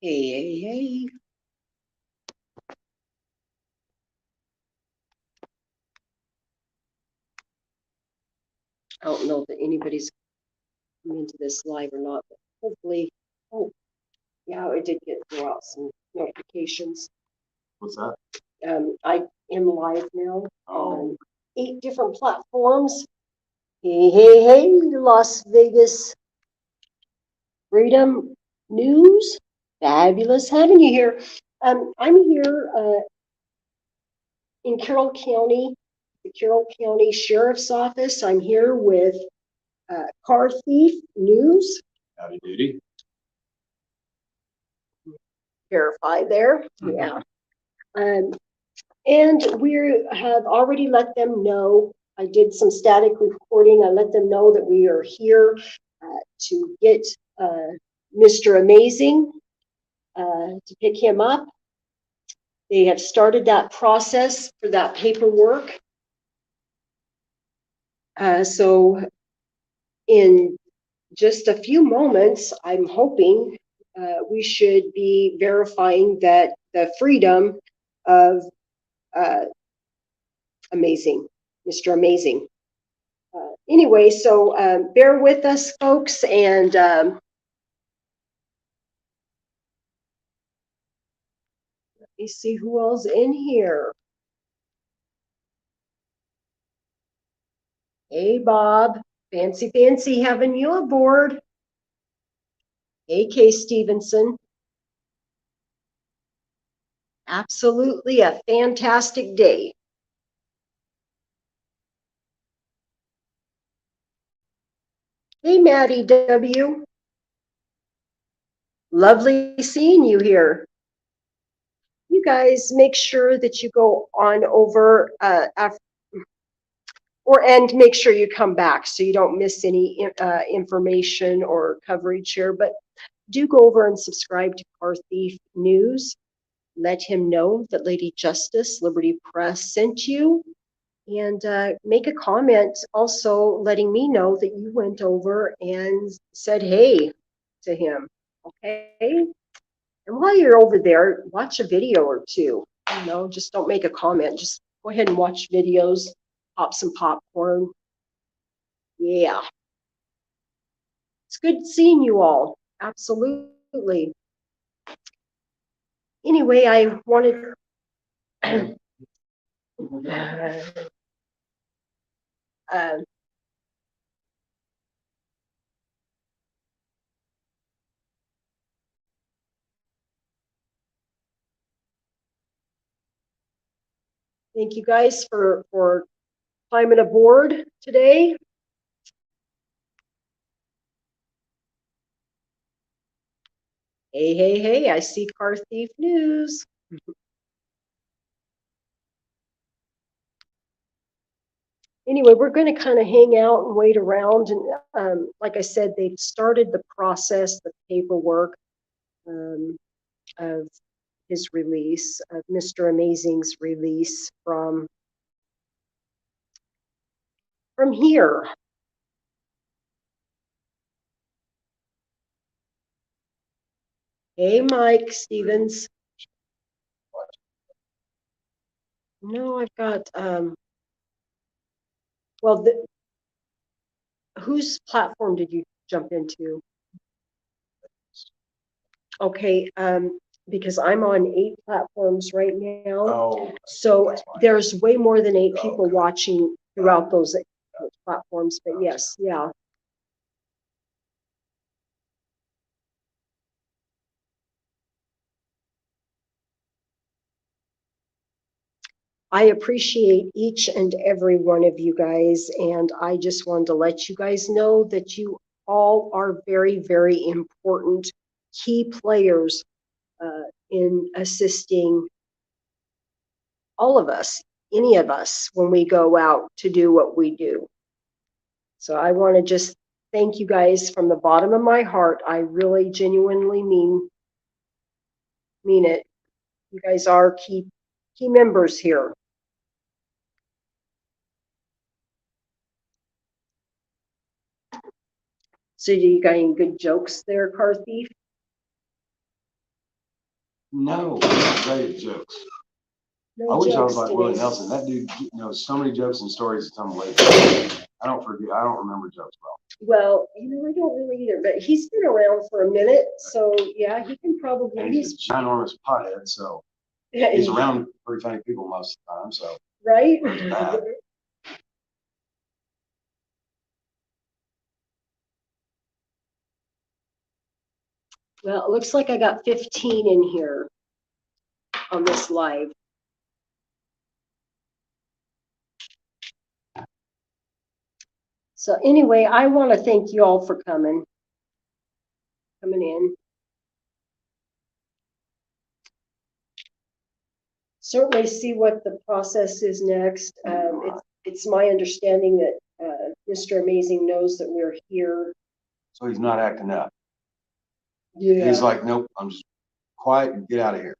Hey. I don't know if anybody's coming into this live or not, but hopefully, oh, yeah, I did get through out some notifications. What's that? I am live now Oh. on 8 different platforms. Hey, Las Vegas Freedom News. Fabulous having you here. I'm here in Carroll County, the Carroll County Sheriff's Office. I'm here with Car Thief News. Howdy doody. Verify there. Yeah. And we have already let them know. I did some static recording. I let them know that we are here to get Mr. Amazing to pick him up. They have started that process for that paperwork. So in just a few moments, I'm hoping we should be verifying that the freedom of Mr. Amazing. Anyway, so bear with us, folks, and let me see who else in here. Hey, Bob. Fancy having you aboard. Hey, Kay Stevenson. Absolutely a fantastic day. Hey, Maddie W. Lovely seeing you here. You guys make sure that you go on over and make sure you come back so you don't miss any information or coverage here. But do go over and subscribe to Car Thief News. Let him know that Lady Justice Liberty Press sent you. And make a comment also letting me know that you went over and said hey to him. Okay? And while you're over there, watch a video or two. You know, just don't make a comment. Just go ahead and watch videos, pop some popcorn. Yeah. It's good seeing you all. Absolutely. Anyway, I wanted thank you guys for climbing aboard today. Hey, I see Car Thief News. Anyway, we're going to kind of hang out and wait around. And like I said, they've started the process, the paperwork of his release, of Mr. Amazing's release from here. Hey, Mike Stevens. No, I've got, well, whose platform did you jump into? Okay, because I'm on 8 platforms right now. Oh. So there's way more than 8 people watching throughout those platforms, but yes, yeah. I appreciate each and every one of you guys, and I just wanted to let you guys know that you all are very, very important key players in assisting all of us, any of us, when we go out to do what we do. So I want to just thank you guys from the bottom of my heart. I really genuinely mean it. You guys are key members here. So do you got any good jokes there, Car Thief? No, I'm great at jokes. No I wish I was jokes like today. Willie Nelson. That dude knows so many jokes and stories to tell me later. I don't remember jokes well. Well, I don't really either, but he's been around for a minute, so yeah, he can probably. And he's a ginormous pothead, so he's around pretty funny people most of the time, so. Right? Well, it looks like I got 15 in here on this live. So anyway, I want to thank you all for coming in. Certainly see what the process is next. It's my understanding that Mr. Amazing knows that we're here. So he's not acting up. Yeah. He's like, nope, I'm just quiet and get out of here.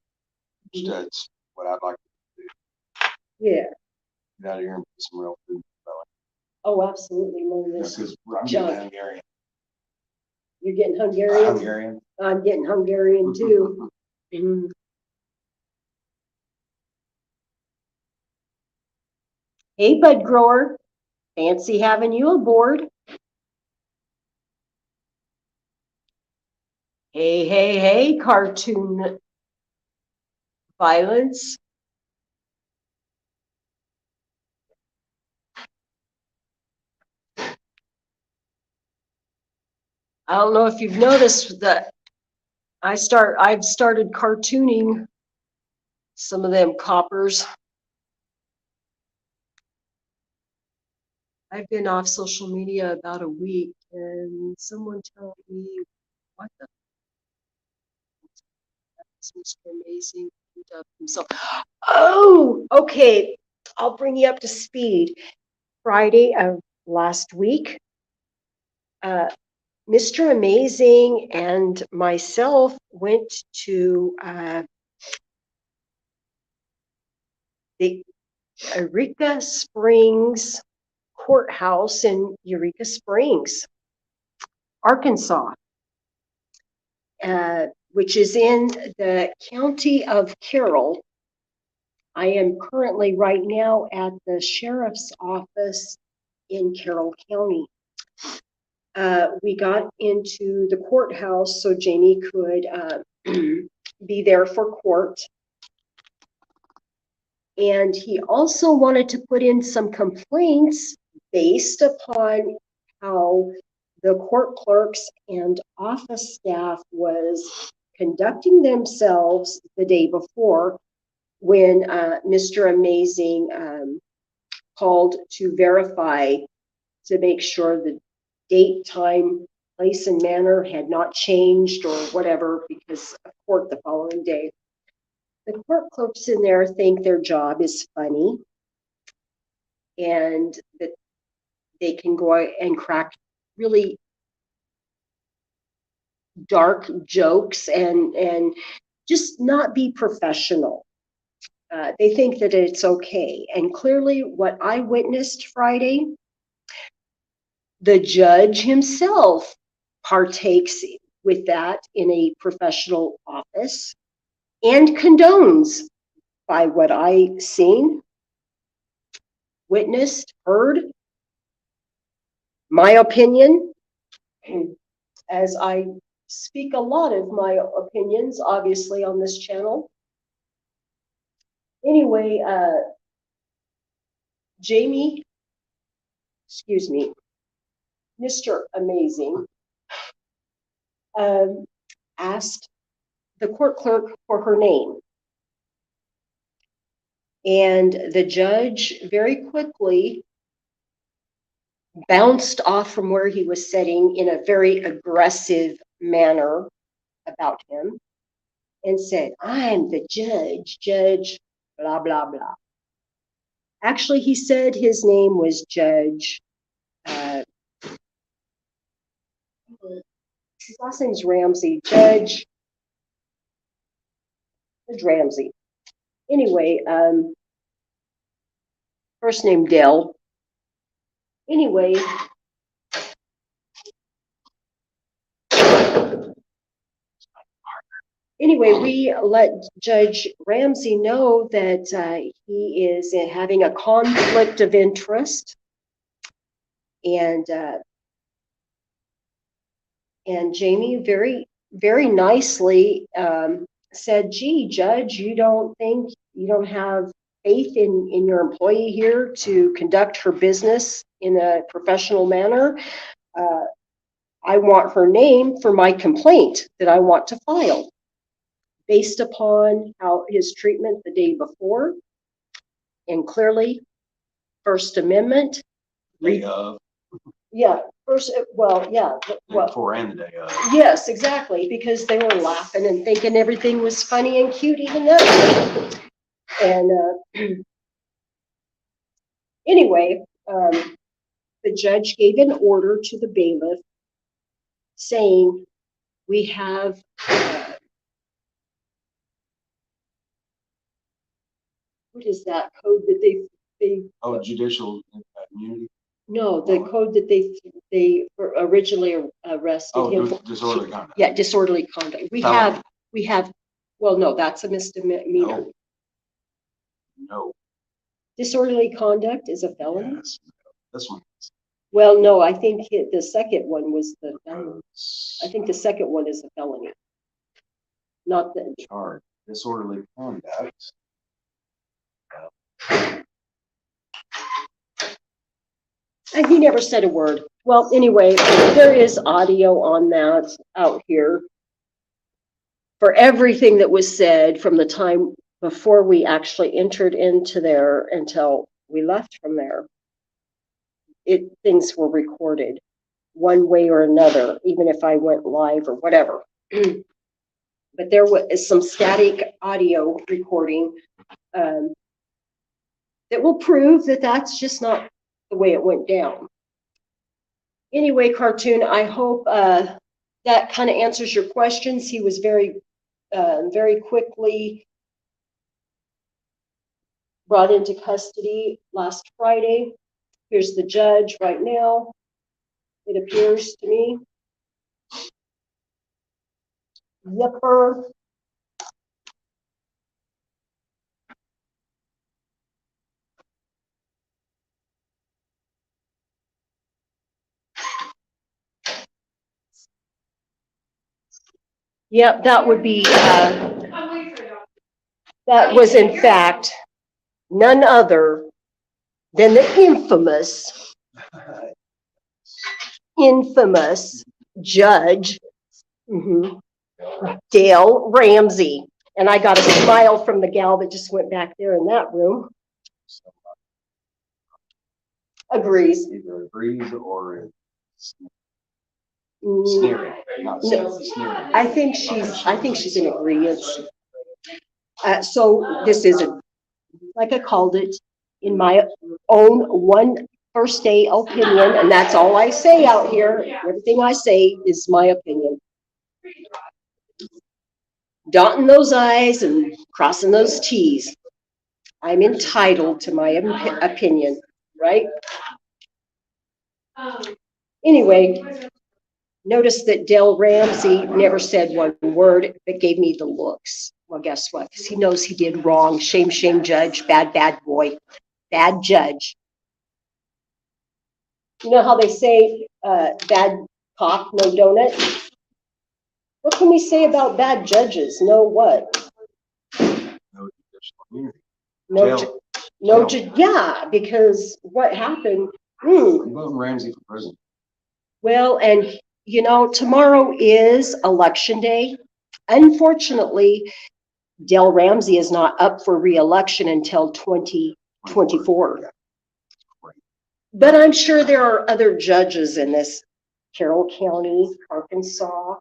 That's what I'd like to do. Yeah. Get out of here and put some real food in the belly. Oh, absolutely. Because I'm getting Hungarian. You're getting Hungarian? Hungarian. I'm getting Hungarian too. Hey, bud grower. Fancy having you aboard. Hey, hey, hey, cartoon violence. I don't know if you've noticed that I've started cartooning some of them coppers. I've been off social media about a week, and someone told me, what the that's Mr. Amazing himself. Oh, okay. I'll bring you up to speed. Friday of last week, Mr. Amazing and myself went to the Eureka Springs courthouse in Eureka Springs, Arkansas, which is in the county of Carroll. I am currently right now at the sheriff's office in Carroll County. We got into the courthouse so Jamie could be there for court. And he also wanted to put in some complaints based upon how the court clerks and office staff was conducting themselves the day before when Mr. Amazing called to verify to make sure the date, time, place, and manner had not changed or whatever because of court the following day. The court clerks in there think their job is funny and that they can go out and crack really dark jokes and just not be professional. They think that it's okay. And clearly what I witnessed Friday, the judge himself partakes with that in a professional office and condones by what I seen, witnessed, heard. My opinion, as I speak a lot of my opinions, obviously, on this channel. Anyway, Jamie, excuse me, Mr. Amazing, asked the court clerk for her name. And the judge very quickly bounced off from where he was sitting in a very aggressive manner about him and said, I'm the judge, blah, blah, blah. Actually, he said his name was Judge. His last name's Ramsey, Judge Ramsey. Anyway, first name Dell. Anyway, Anyway, we let Judge Ramsey know that he is having a conflict of interest, and Jamie very nicely said, "Gee, Judge, you don't have faith in your employee here to conduct her business in a professional manner? I want her name for my complaint that I want to file, based upon how his treatment the day before, and clearly First Amendment." Day of. Yeah, well, Before and the day of. yes, exactly, because they were laughing and thinking everything was funny and cute, even though. And anyway, the judge gave an order to the bailiff saying, we have what is that code that they judicial immunity. No, the code that they originally arrested him for. Disorderly conduct. Yeah, disorderly conduct. We have. Well, no, that's a misdemeanor. No. Disorderly conduct is a felony. Yes. This one. Well, no, I think the second one was the felony. I think the second one is a felony, not the charge. Disorderly conduct. And he never said a word. Well, anyway, there is audio on that out here for everything that was said from the time before we actually entered into there until we left from there. Things were recorded one way or another, even if I went live or whatever. But there was some static audio recording that will prove that that's just not the way it went down. Anyway, Cartoon, I hope that kind of answers your questions. He was very quickly brought into custody last Friday. Here's the judge right now, it appears to me. Yipper. Yep, that would be, that was in fact none other than the infamous Judge Dale Ramsey. And I got a smile from the gal that just went back there in that room. Agrees. Either agrees or sneering. Sneering. I think she's in agreement. So this isn't, like I called it, in my own one first day opinion, and that's all I say out here. Everything I say is my opinion. Dotting those I's and crossing those T's. I'm entitled to my opinion, right? Anyway, notice that Dale Ramsey never said one word, but gave me the looks. Well, guess what? Because he knows he did wrong. Shame, shame, judge. Bad, bad boy. Bad judge. You know how they say bad cop, no donut? What can we say about bad judges? No what? No judicial immunity. Yeah, because what happened? I'm voting Ramsey for president. Well, and you know, tomorrow is election day. Unfortunately, Dale Ramsey is not up for re-election until 2024. But I'm sure there are other judges in this Carroll County, Arkansas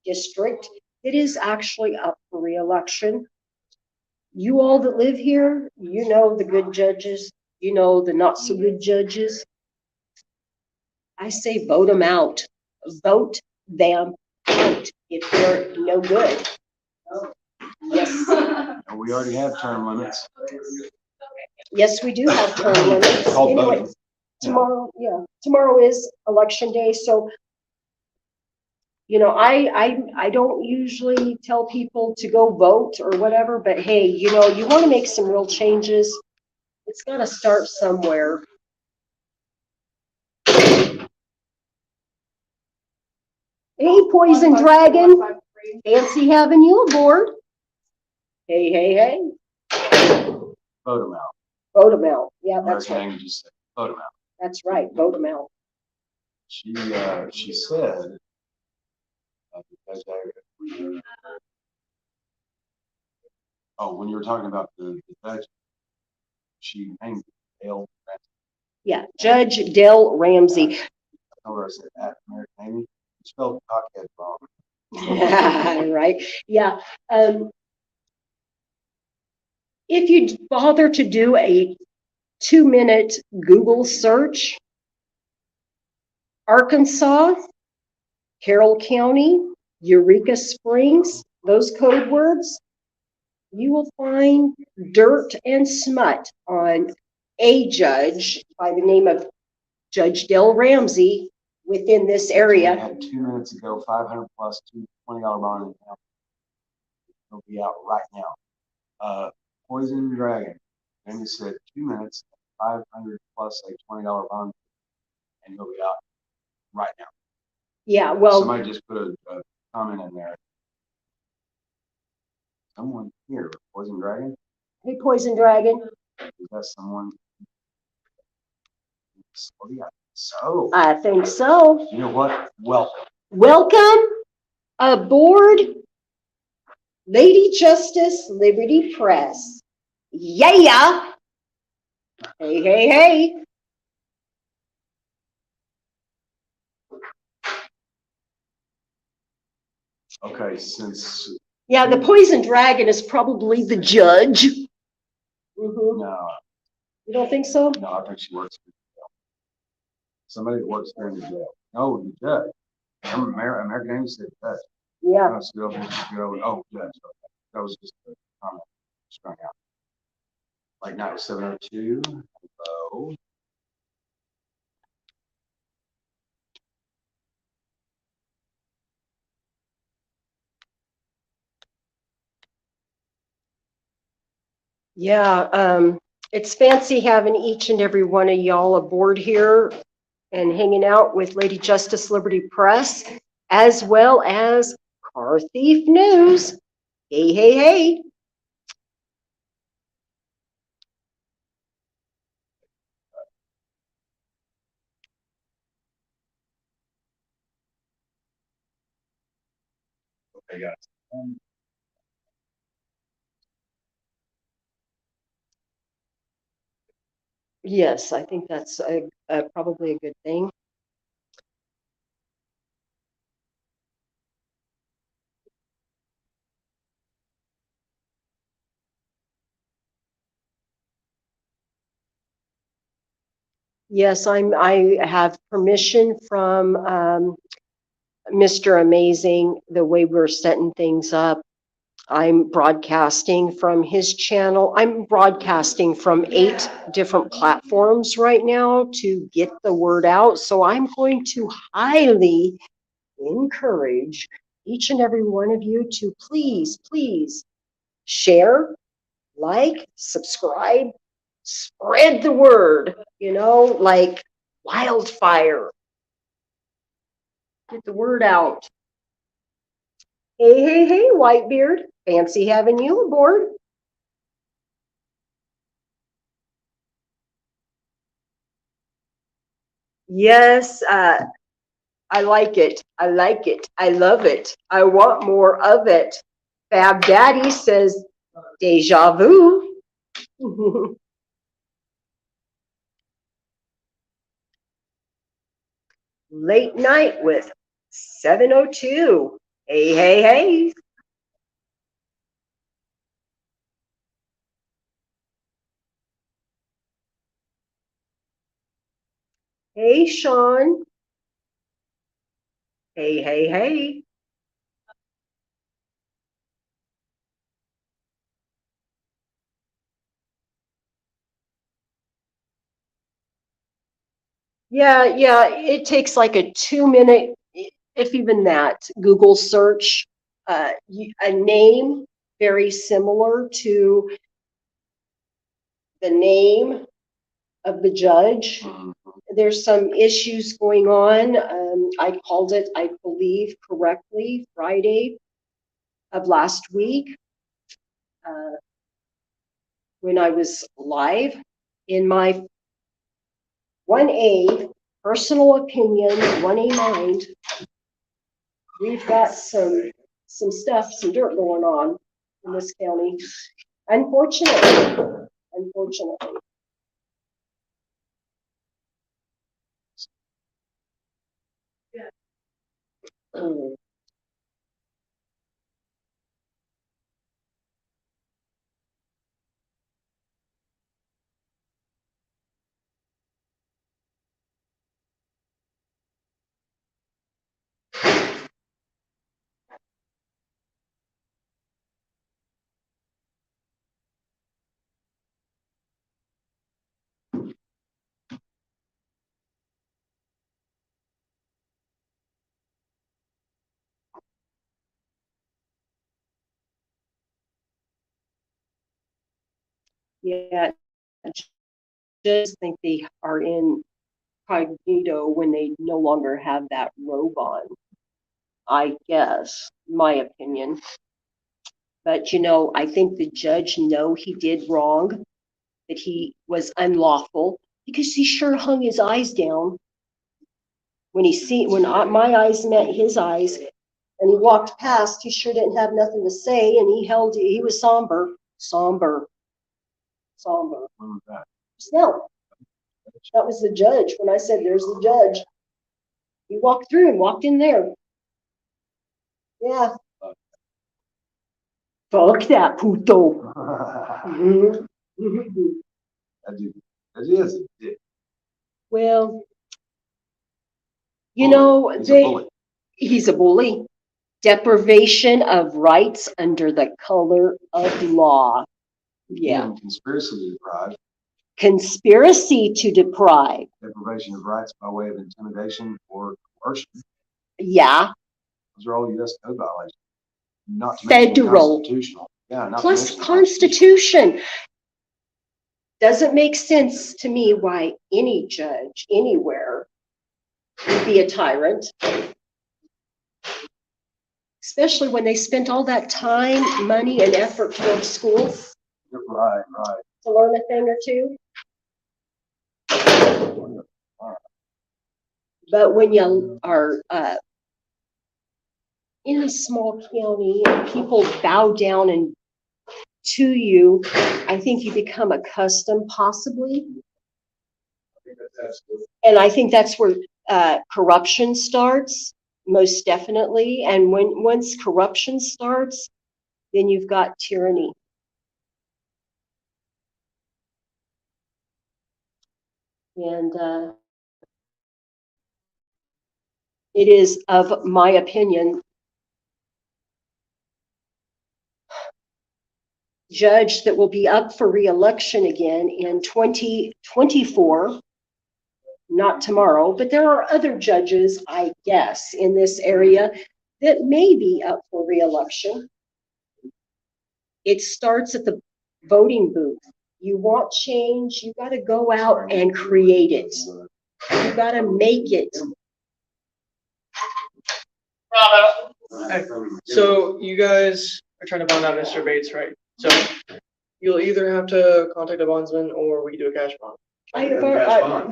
district that is actually up for re-election. You all that live here, you know the good judges, you know the not so good judges. I say vote them out. Vote them out if they're no good. Yes. And we already have term limits. Yes, we do have term limits. Anyway, tomorrow is election day, so You know, I don't usually tell people to go vote or whatever, but hey, you know, you want to make some real changes. It's got to start somewhere. Hey, Poison Dragon. Fancy having you aboard. Hey, hey, hey. Vote them out. Vote them out. Yeah, that's right. American just said, vote them out. That's right. Vote them out. She said, because when you were talking about the judge, she named Dale. Yeah, Judge Del Ramsey. I told her, I said, at American Amy, you spelled cockhead wrong. Right. Yeah. If you bother to do a 2-minute Google search, Arkansas, Carroll County, Eureka Springs, those code words, you will find dirt and smut on a judge by the name of Judge Del Ramsey within this I area. had 2 minutes ago, 500 plus $20 bond. It'll be out right now. Poison Dragon. And he said 2 minutes, 500 plus a $20 bond, and he'll be out right now. Yeah, well, somebody just put a comment in there. Someone here, Poison Dragon. hey, Poison Dragon. Is that someone? Oh, yeah. So I think so. you know what? Welcome. Welcome aboard Lady Justice Liberty Press. Yeah. Hey, hey, hey. Okay, since Yeah, the Poison Dragon is probably the judge. Mm-hmm. no, You don't think so? no, I think she works for the jail. Somebody that works there in the jail. No, the judge. American Amy said judge. Yeah. No, so oh, judge. Okay. That was just a comment strung out. Like now 7:02. Hello. Yeah, it's fancy having each and every one of y'all aboard here and hanging out with Lady Justice Liberty Press, as well as Car Thief News. Hey, hey, hey. Okay, guys. Yes, I think that's probably a good thing. Yes, I have permission from Mr. AMAZiNG, the way we're setting things up. I'm broadcasting from his channel. I'm broadcasting from 8 different platforms right now to get the word out. So I'm going to highly encourage each and every one of you to please, please share, like, subscribe, spread the word, you know, like wildfire. Get the word out. Hey, hey, hey, Whitebeard. Fancy having you aboard. Yes, I like it. I like it. I love it. I want more of it. Fab Daddy says, deja vu. Late night with 702. Hey, hey, hey. Hey, Sean. Hey, hey, hey. Yeah, it takes like a 2-minute if even that, Google search, a name very similar to the name of the judge. There's some issues going on. I called it, I believe, correctly Friday of last week when I was live. In my 1A personal opinion, 1A mind, we've got some stuff, some dirt going on in this county. Unfortunately. Mm. Yeah, just think they are incognito when they no longer have that robe on. I guess, my opinion. But I think the judge know he did wrong, that he was unlawful, because he sure hung his eyes down when my eyes met his eyes, and he walked past. He sure didn't have nothing to say, and he was somber. When was that? No, that was the judge. When I said, "There's the judge," he walked through and walked in there. Yeah. Fuck that puto. That is a dick. Well, He's a bully. he's a bully. Deprivation of rights under the color of law. Yeah. And conspiracy to deprive. Conspiracy to deprive. Deprivation of rights by way of intimidation or coercion. Yeah. Those are all U.S. code violations. Not to Federal. Constitutional. Yeah, not Plus Constitution. Doesn't make sense to me why any judge anywhere would be a tyrant. Especially when they spent all that time, money, and effort to go to school. Right. To learn a thing or two. But when you are in a small county and people bow down to you, I think you become accustomed, possibly. And I think that's where corruption starts, most definitely. And once corruption starts, then you've got tyranny. And it is, of my opinion, judge that will be up for re-election again in 2024, not tomorrow, but there are other judges, I guess, in this area that may be up for re-election. It starts at the voting booth. You want change, you got to go out and create it. You got to make it. Hey, so you guys are trying to bond out Mr. Bates, right? So you'll either have to contact a bondsman or we can do a cash bond.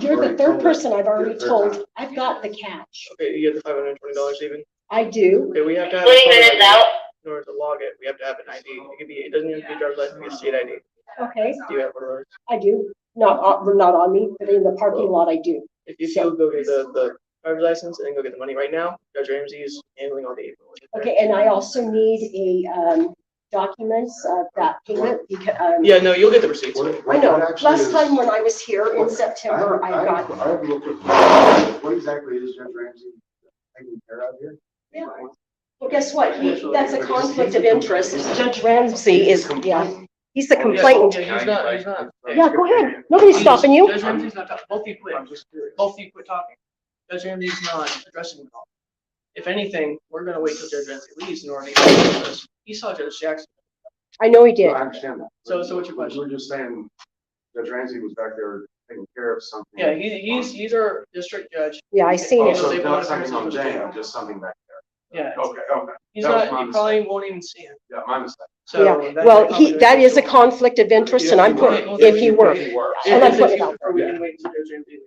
You're the third person I've already told. I've got the cash. Okay, you get the $520 even? I do. Okay, we have to have it in order to log it. We have to have an ID. It doesn't even have to be driver's license, it can be a state ID. Okay. Do you have one of those? I do. Not on me, but in the parking lot I do. If you'll go get the driver's license and then go get the money right now, Judge Ramsey is handling all the paperwork. Okay, and I also need a documents of that payment because yeah, no, you'll get the receipts. I know. Last time when I was here in September, I got. have looked at what exactly is Judge Ramsey taking care of here? Yeah. Well, guess what? That's a conflict of interest. Judge Ramsey is, he's the complainant. Yeah, he's not. Yeah, go ahead. Nobody's stopping you. Judge Ramsey's not talking. Both of you quit. Both of you quit talking. Judge Ramsey's not addressing the call. if anything, we're gonna wait till Judge Ramsey leaves in order to get this. He saw Judge Jackson. I know he did. No, I understand that. So what's your question? We're just saying Judge Ramsey was back there taking care of something. Yeah, he's our district judge. Yeah, I seen it. So They not want something on appearances. Jane, just something back there. Yeah. Okay, okay. He's That was not, my you probably mistake. won't even see him. Yeah, my mistake. So Yeah, well, that is a conflict of interest, and I'm putting, if he were. And I put it out there. We can wait until Judge Ramsey leaves.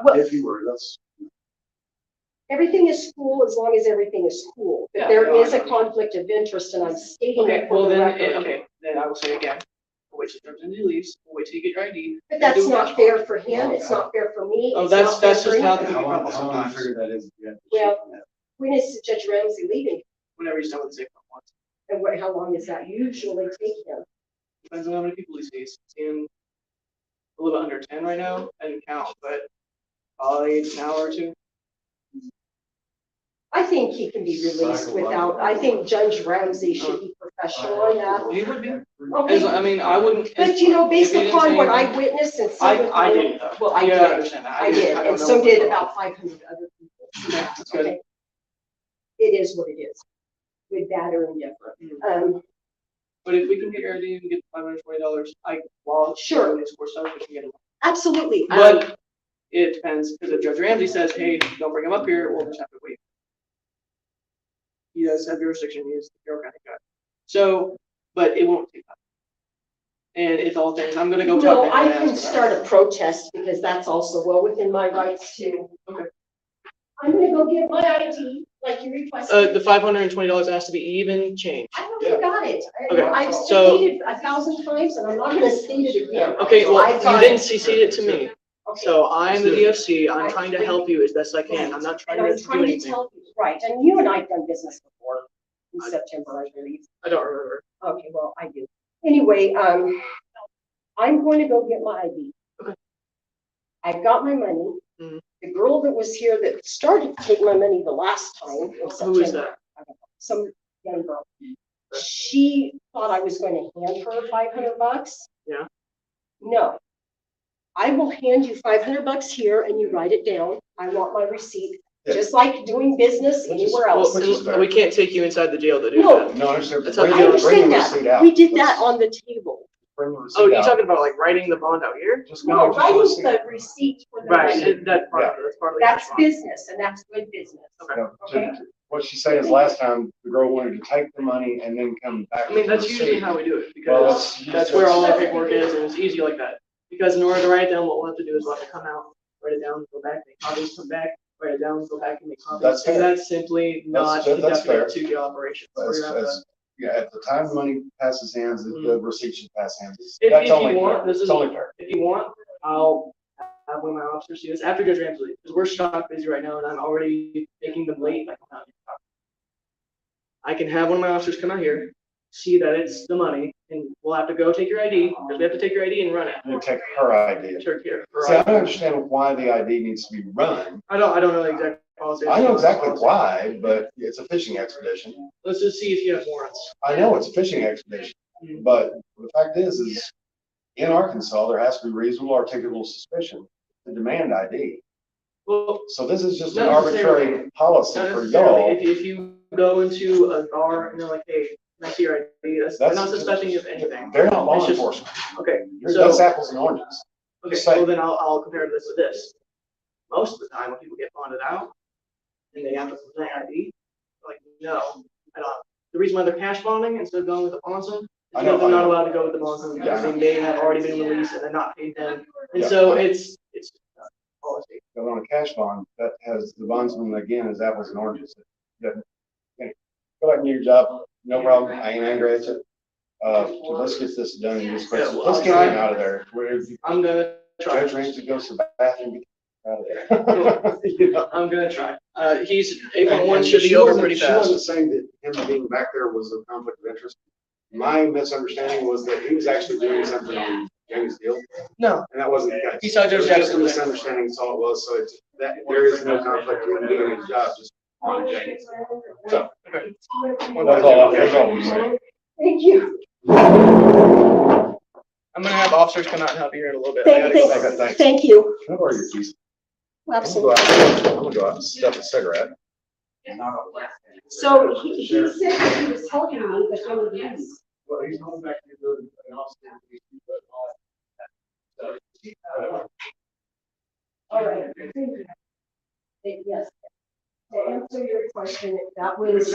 Well- If you were, that's. Everything is cool as long as everything is cool. But Yeah, there no, I is a know. conflict of interest, and I'm stating Okay, it for well the then, record. okay, then I will say again, we'll wait till Judge Ramsey leaves, we'll wait till you get your ID. But that's not fair for him, it's not fair for me. Oh, it's that's not fair just for how anybody. the- How long you figure that is? Yeah. Well, when is Judge Ramsey leaving? Whenever he's done with the safe once. And how long does that usually take him? Depends on how many people he sees. Seeing a little bit under 10 right now, I didn't count, but probably an hour or two. I think he can be released without, I think Judge Ramsey should be professional in that. He would be. Okay. I mean, I wouldn't. But you know, based if he didn't upon say what I anything- witnessed and I seen. did though. Well, I You gotta did, understand that. I did, don't and know so what- did about 500 other people. Yeah, that's good. Okay. It is what it is, good, bad, or indifferent. But if we can get your ID and get $520, while Sure. doing this course stuff, we can get it. Absolutely. But it depends, because if Judge Ramsey says, hey, don't bring him up here, we'll just have to wait. He does have jurisdiction, he is the Carroll County judge. So, but it won't take that. And it's all things, I'm gonna go talk No, to him I and can ask start about a protest because that's also well within my rights too. Okay. I'm gonna go get my ID like you it. requested. The $520 has to be even change. I don't got it. Okay, I've so- stated 1,000 times and I'm not gonna state it again. Okay, well, I've you got didn't it. CC it to me, Okay. so I'm the DFC, I'm trying to help you as best I can, I'm not trying And I'm to do trying to anything. tell you, right, and you and I have done business before in September, I believe. I don't remember. Okay, well, I do. Anyway, I'm going to go get my ID. Okay. I've got my money. Mhm. The girl that was here that started to take my money the last time in Who is September, that? I don't know, some young girl. She thought I was going to hand her $500. Yeah. No. I will hand you $500 here and you write it down. I want my receipt, Yeah. just like doing business anywhere else. Which is fair. We can't take you inside the jail to do No. that. No, I understand. That's how Bring I I the- understand bring the understand receipt that. out. We did Let's that on the table. bring the receipt Oh, you're out. talking about like writing the bond out here? Just go No, ahead, just writing receipt. the receipt for the Right, money. that's part of it, that's part of the That's bond. business and that's good business. Okay. No, Okay. What she said is last time, the girl wanted to take the money and then come back. I mean, with the that's usually receipt. how we do it, Well, because that's where all our paperwork is, and it's easy like that. Because in order to write it down, what we'll have to do is we'll have to come out, write it down, go back, make copies, come back, write it down, go back and make copies. That's fair. And that's simply not That's fair. conducting two jail operations. We're As- gonna have to- as- Yeah, at the time the money passes hands, the receipt should pass hands. If That's you only want, fair. this It's is- only fair. If you want, I'll have one of my officers do this after Judge Ramsey leaves, because we're shock busy right now, and I'm already making them late. I can have one of my officers come out here, see that it's the money, and we'll have to go take your ID, because we have to take your ID and run it. You take her ID. Sure, here. See, I don't understand why the ID needs to be run. I don't know the exact policy. I know exactly why, but it's a fishing expedition. Let's just see if you have warrants. I know it's a fishing expedition, but the fact is in Arkansas, there has to be reasonable articulable suspicion to demand ID. Well, So this is just an Not necessarily. arbitrary policy not for necessarily. y'all. If you go into a bar and they're like, hey, can I see your ID? They're not suspecting you of anything. They're not law It's just- enforcement. Okay, That's so, apples and oranges. okay, Just saying. well then I'll compare this with this. Most of the time when people get bonded out and they have to present ID, they're like, no, I don't. The reason why they're cash bonding instead of going with the Bonson is I know, because they're I not know. allowed to go with the Bonson because Yeah. they may have already been released and they're not paid them. And Yeah. so it's policy. But on a cash bond, that has the bondsman again is apples and oranges. Yeah. Okay. Go back and do your job. No problem. I ain't angry at you. Let's get this done. Let's get him out of there. I'm gonna try. Judge Ramsey goes to the bathroom. Get out of there. You know? I'm gonna try. He's 811 And should be she over wasn't- pretty She fast. wasn't saying that him being back there was a conflict of interest. My misunderstanding was that he was actually doing something on Jamie's deal, No, and that wasn't the case. He saw Judge It was just a Jackson. misunderstanding, that's all it was, so it's, that, there is no conflict in doing his job, just on Jamie. So. That's all I'm saying. Thank you. I'm gonna have officers come out and help you here in a little bit. I gotta go back. Okay, thanks. Thank you. Can I borrow your keys? Absolutely. I'm gonna go out and stuff a cigarette. not a left. So he said that he was helping me, but then he didn't. Well, he's going back to the office. All right. Yes. To answer your question, that was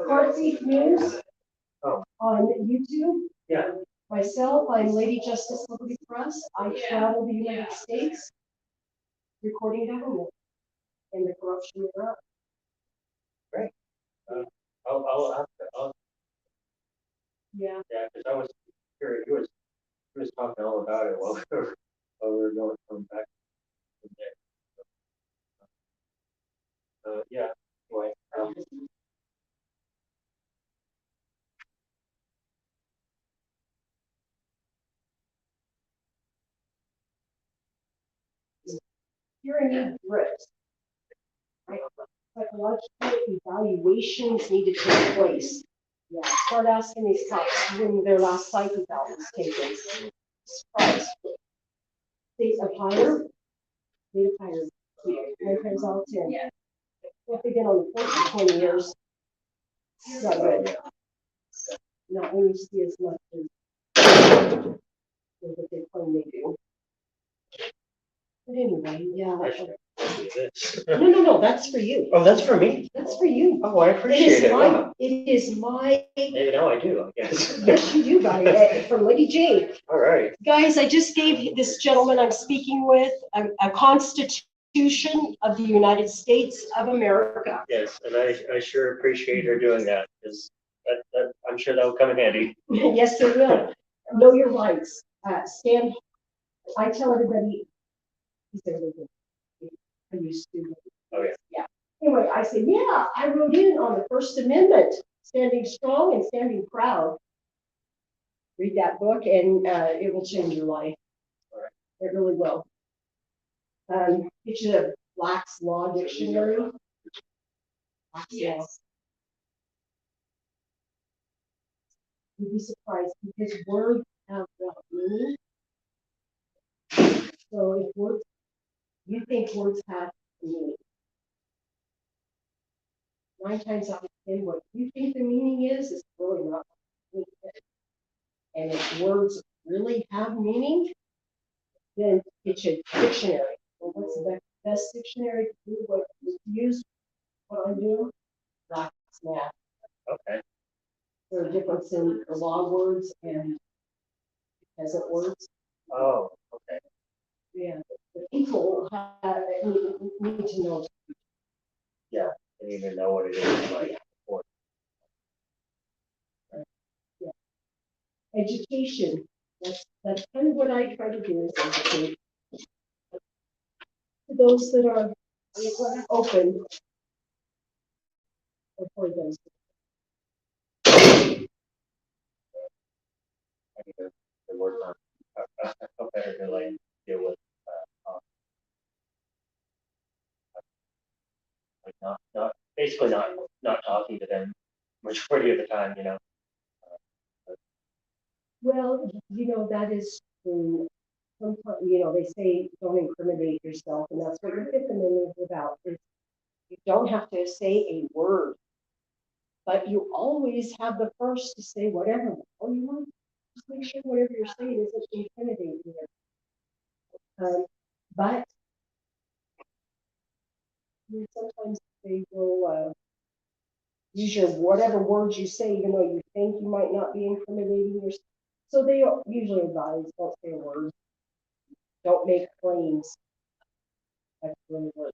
Car Thief News Oh. on YouTube. Yeah. Myself, I'm Lady Justice Liberty Press. I travel the United States recording government and the corruption thereof. I'll have to, Yeah. yeah, because I was curious, he was talking all about it while we were going from back from there. Yeah, anyway, Hearing grips. Right? Psychological evaluations need to take place. Yeah, start asking these cops when their last psych eval was taken. Surprise. State of hire. State of hire. 9 times out of 10. If they get on the force for 20 years, it's not good. Not when you see as much as what they claim they do. But anyway, yeah. No, that's for you. oh, that's for me. That's for you. Oh, I appreciate it. Wow. It is my. Maybe now I do, I guess. Yes, you do, guys, from Lady Jane. All right. Guys, I just gave this gentleman I'm speaking with a Constitution of the United States of America. Yes, and I sure appreciate her doing that, because that I'm sure that will come in handy. Yes, it will. Know your rights. Stand. I tell everybody. I used to. Oh, yeah. Yeah. Anyway, I say, yeah, I wrote in on the First Amendment, standing strong and standing proud. Read that book and it will change your life. All right. It really will. Get you a Black's Law Dictionary. Black's Law. You'd be surprised because words have that meaning. So if words, you think words have meaning. 9 times out of 10, what you think the meaning is really not what you think. And if words really have meaning, then get you a dictionary. Well, what's the best dictionary to do what you use? What I'm doing? Black's Math. Okay. There's a difference in the law words and peasant words. Oh, okay. Yeah. The people need to know. Yeah, I didn't even know what it is like before. Education. That's kind of what I try to do is educate. To those that are open or for those. I need to work on how better to like deal with like not basically not talking to them majority of the time, you know. Well, that is true. Sometimes, they say don't incriminate yourself, and that's what your Fifth Amendment is about. Is you don't have to say a word, but you always have the first to say whatever the hell you want. Just make sure whatever you're saying isn't intimidating you. But sometimes they will use your whatever words you say, even though you think you might not be incriminating yourself. So they usually advise don't say a word. Don't make claims. That's really what.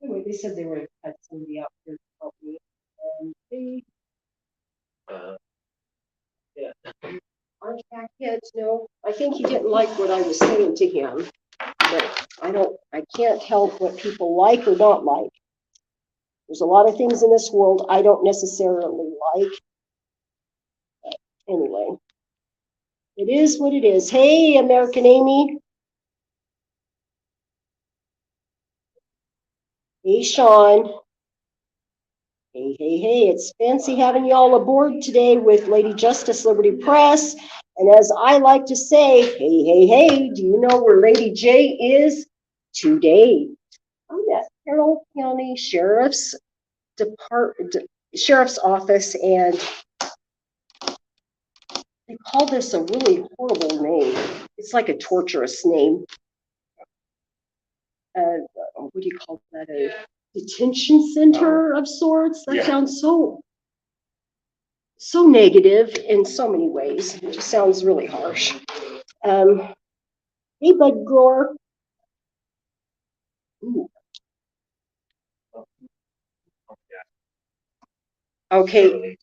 Anyway, they said they would have had somebody out here to help me, and they Yeah. aren't back yet. No, I think he didn't like what I was saying to him, but I can't help what people like or not like. There's a lot of things in this world I don't necessarily like. But anyway, it is what it is. Hey, American Amy. Hey, Sean. Hey, hey, hey, it's fancy having you all aboard today with Lady Justice Liberty Press. And as I like to say, hey, hey, hey, do you know where Lady J is today? I'm at Carroll County Sheriff's Office, and they call this a really horrible name. It's like a torturous name. What do you call that? A detention center of sorts? That sounds so negative in so many ways. It just sounds really harsh. Hey, Bud Grower. Ooh. Okay.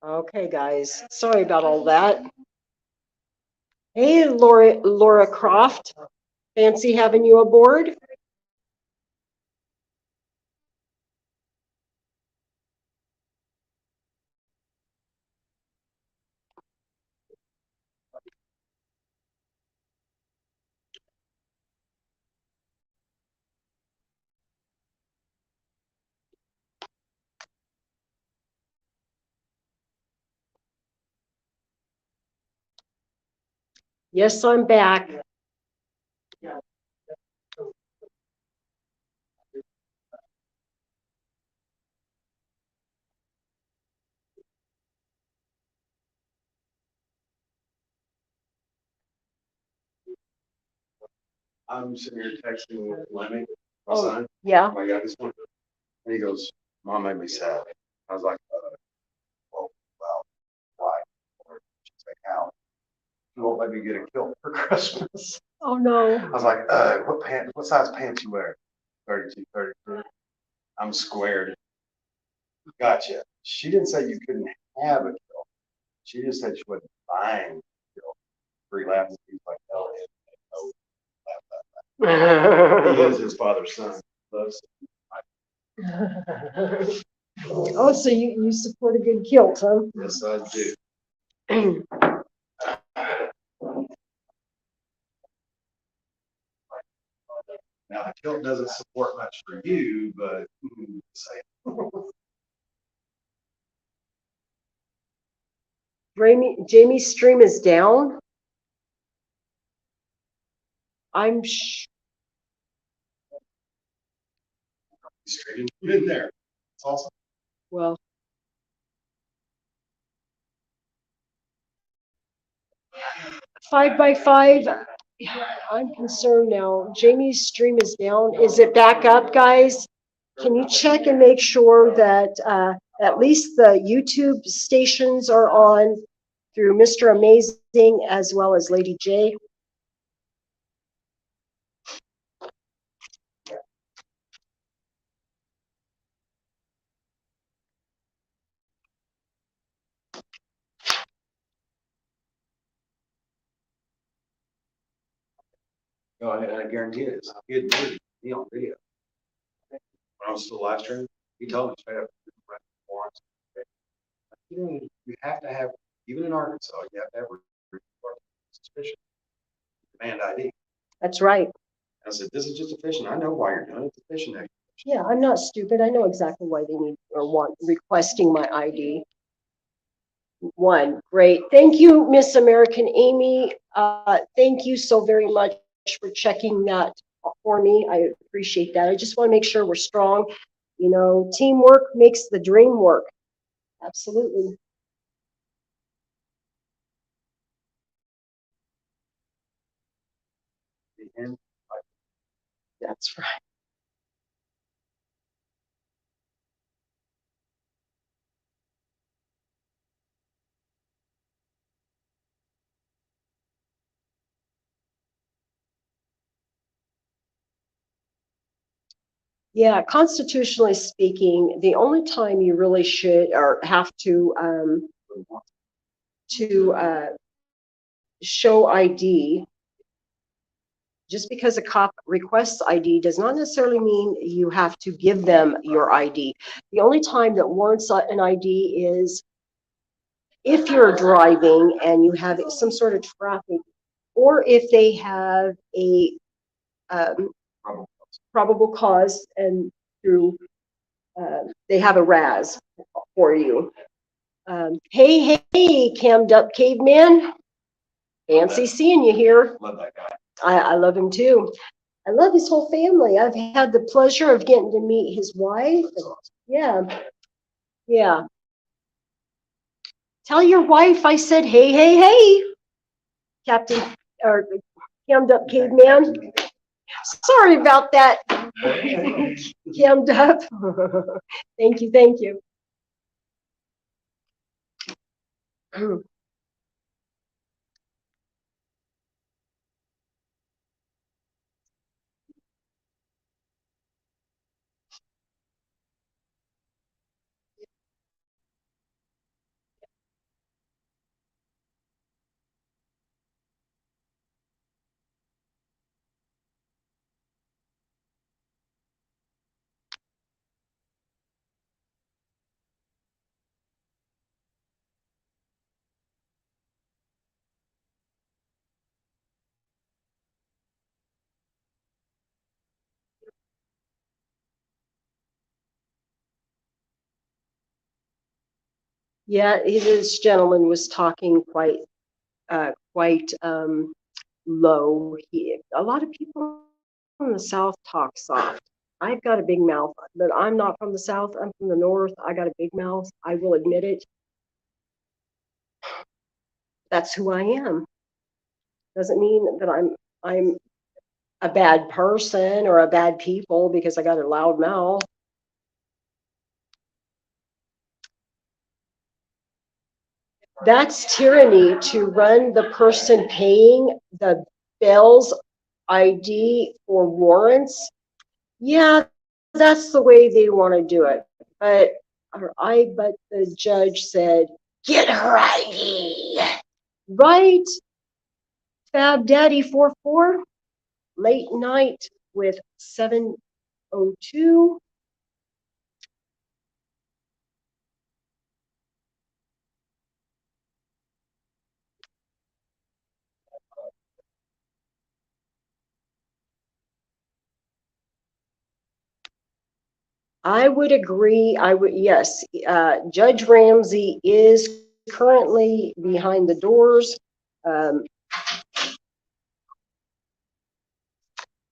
Okay, guys. Sorry about all that. Hey, Laura Croft. Fancy having you aboard. Yes, I'm back. I'm sitting here texting with Lemmy, my Oh, son. yeah. I got this one. And he goes, Mom made me sad. I was like, well, why? She's like, how? She won't let me get a kilt for Christmas. Oh, no. I was like, what size pants you wear? 32, 33. I'm squared. Gotcha. She didn't say you couldn't have a kilt. She just said she wasn't buying a kilt. Three laughs. He's like, no, he is his father's son. Loves Oh, so you support a good kilt, huh? Yes, I do. Now, the kilt doesn't support much for you, but say. Jamie's stream is down. I'm Straight in there. It's awesome. well. 5x5. I'm concerned now. Jamie's stream is down. Is it back up, guys? Can you check and make sure that at least the YouTube stations are on through Mr. Amazing as well as Lady J? No, I guarantee it. He had me on video. When I was still live streaming, he told me straight up. You have to have, even in Arkansas, you have to have suspicion. Demand ID. That's right. I said, this is just a fishing. I know why you're doing it. It's a fishing expedition. Yeah, I'm not stupid. I know exactly why they need or want requesting my ID. One, great. Thank you, Miss American Amy. Thank you so very much for checking that for me. I appreciate that. I just want to make sure we're strong. You know, teamwork makes the dream work. Absolutely. That's right. Yeah, constitutionally speaking, the only time you really should or have to show ID, just because a cop requests ID does not necessarily mean you have to give them your ID. The only time that warrants an ID is if you're driving and you have some sort of traffic, or if they have a probable cause and through they have a RAS for you. Hey, cammed up caveman. Fancy seeing you here. Love that guy. I love him too. I love his whole family. I've had the pleasure of getting to meet his wife. Yeah, yeah. Tell your wife I said, hey, Captain, or cammed up caveman. Sorry about that. Cammed up. Thank you. Yeah, this gentleman was talking quite low. A lot of people from the South talk soft. I've got a big mouth, but I'm not from the South. I'm from the North. I got a big mouth. I will admit it. That's who I am. Doesn't mean that I'm a bad person or a bad people because I got a loud mouth. That's tyranny to run the person paying the bill's ID for warrants. Yeah, that's the way they want to do it. But the judge said, get her ID. Right? Fab Daddy 44, late night with 702. I would agree. Yes. Judge Ramsey is currently behind the doors.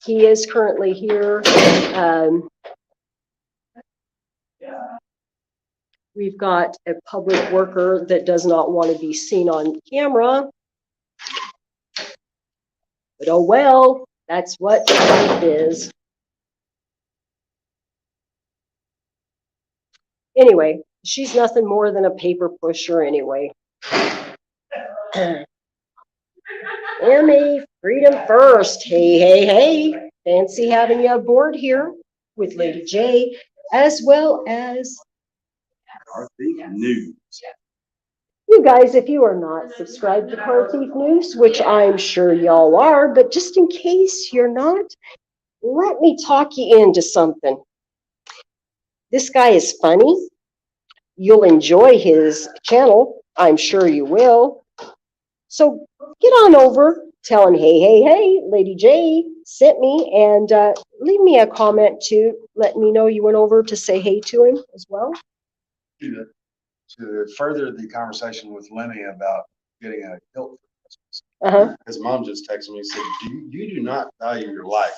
He is currently here. We've got a public worker that does not want to be seen on camera. But oh well, that's what life is. Anyway, she's nothing more than a paper pusher anyway. MA Freedom First. Hey. Fancy having you aboard here with Lady J, as well as Car Thief News. you guys. If you are not subscribed to Car Thief News, which I'm sure y'all are, but just in case you're not, let me talk you into something. This guy is funny. You'll enjoy his channel. I'm sure you will. So get on over, tell him, hey, Lady J sent me, and leave me a comment to let me know you went over to say hey to him as well. To further the conversation with Lenny about getting a kilt for Christmas, his mom just texted me and said, you do not value your life.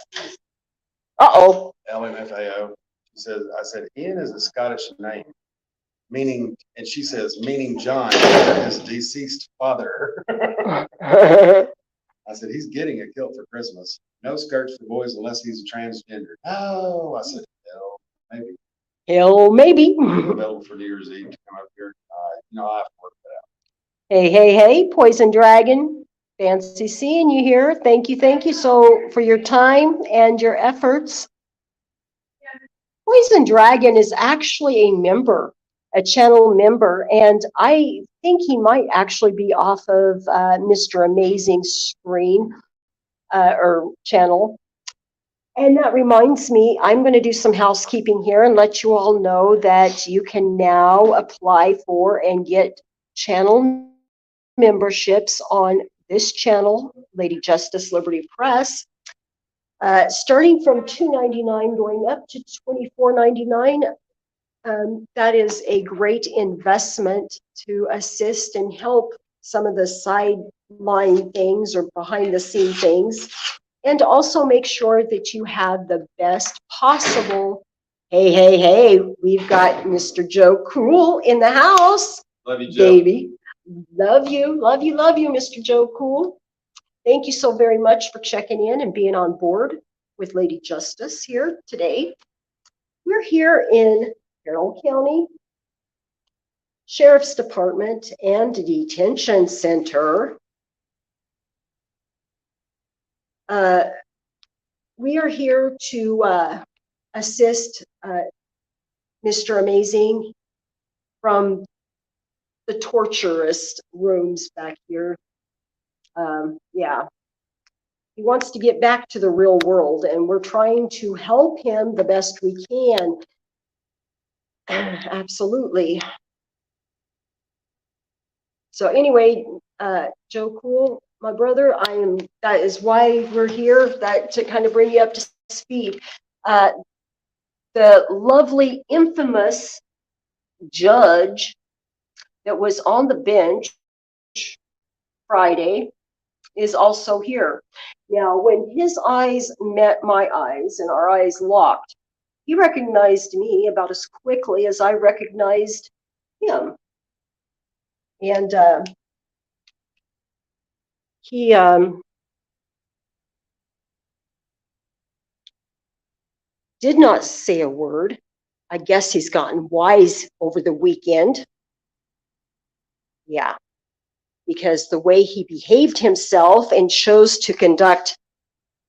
Uh-oh. LMFAO. She says, I said, Ian is a Scottish name. Meaning, and she says, meaning John, his deceased father. I said, he's getting a kilt for Christmas. No skirts for boys unless he's a transgender. Oh, I said, hell, maybe. Hell, maybe. Available for New Year's Eve to come up here. I have to work that out. Hey, Poison Dragon. Fancy seeing you here. Thank you so for your time and your efforts. Poison Dragon is actually a member, a channel member, and I think he might actually be off of Mr. AMAZING's screen or channel. And that reminds me, I'm going to do some housekeeping here and let you all know that you can now apply for and get channel memberships on this channel, Lady Justice Liberty Press, starting from $2.99 going up to $24.99. That is a great investment to assist and help some of the sideline things or behind the scene things, and also make sure that you have the best possible. Hey, we've got Mr. Joe Cool in the house. Love you, Joe. Baby. Love you, Mr. Joe Cool. Thank you so very much for checking in and being on board with Lady Justice here today. We're here in Carroll County Sheriff's Department and Detention Center. We are here to assist Mr. AMAZING from the torturous rooms back here. Yeah, he wants to get back to the real world, and we're trying to help him the best we can. Absolutely. So anyway, Joe Cool, my brother, that is why we're here, that to kind of bring you up to speed. The lovely, infamous judge that was on the bench Friday is also here. Now, when his eyes met my eyes and our eyes locked, he recognized me about as quickly as I recognized him. And he did not say a word. I guess he's gotten wise over the weekend. Yeah, because the way he behaved himself and chose to conduct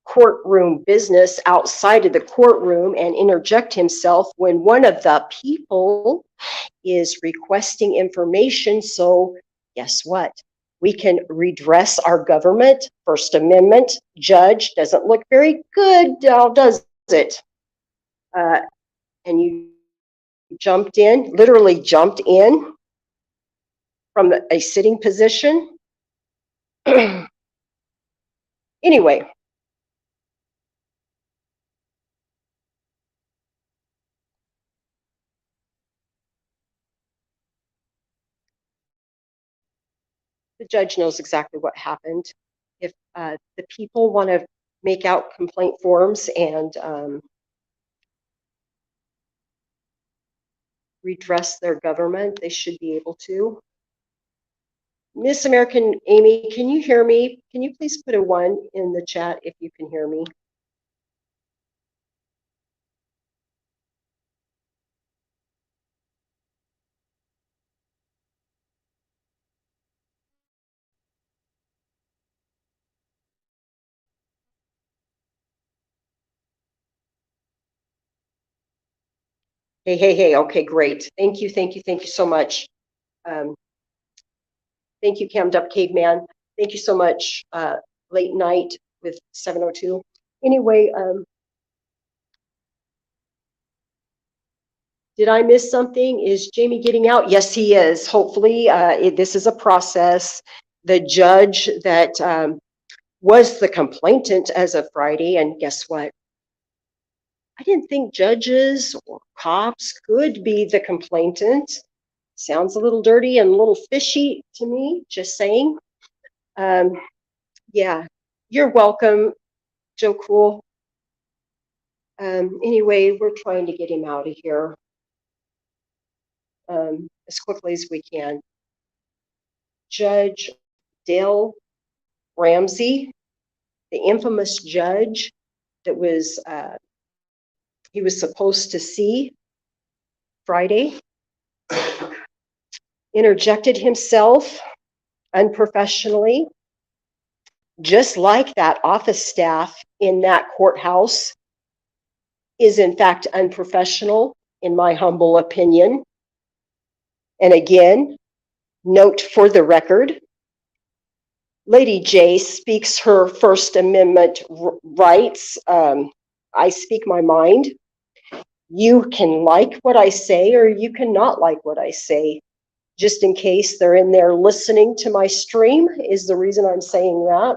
courtroom business outside of the courtroom and interject himself when one of the people is requesting information. So guess what? We can redress our government. First Amendment judge doesn't look very good now, does it? And you jumped in, literally jumped in from a sitting position. Anyway. The judge knows exactly what happened. If the people want to make out complaint forms and redress their government, they should be able to. Miss American Amy, can you hear me? Can you please put a 1 in the chat if you can hear me? Hey, okay, great. Thank you so much. Thank you, Cammed Up Caveman. Thank you so much, Late Night with 702. Anyway, did I miss something? Is Jamie getting out? Yes, he is. Hopefully, this is a process. The judge that was the complainant as of Friday, and guess what? I didn't think judges or cops could be the complainant. Sounds a little dirty and a little fishy to me, just saying. Yeah, you're welcome, Joe Cool. Anyway, we're trying to get him out of here as quickly as we can. Judge Dale Ramsey, the infamous judge that was he was supposed to see Friday, interjected himself unprofessionally, just like that office staff in that courthouse is in fact unprofessional, in my humble opinion. And again, note for the record, Lady J speaks her First Amendment rights. I speak my mind. You can like what I say or you cannot like what I say. Just in case they're in there listening to my stream is the reason I'm saying that.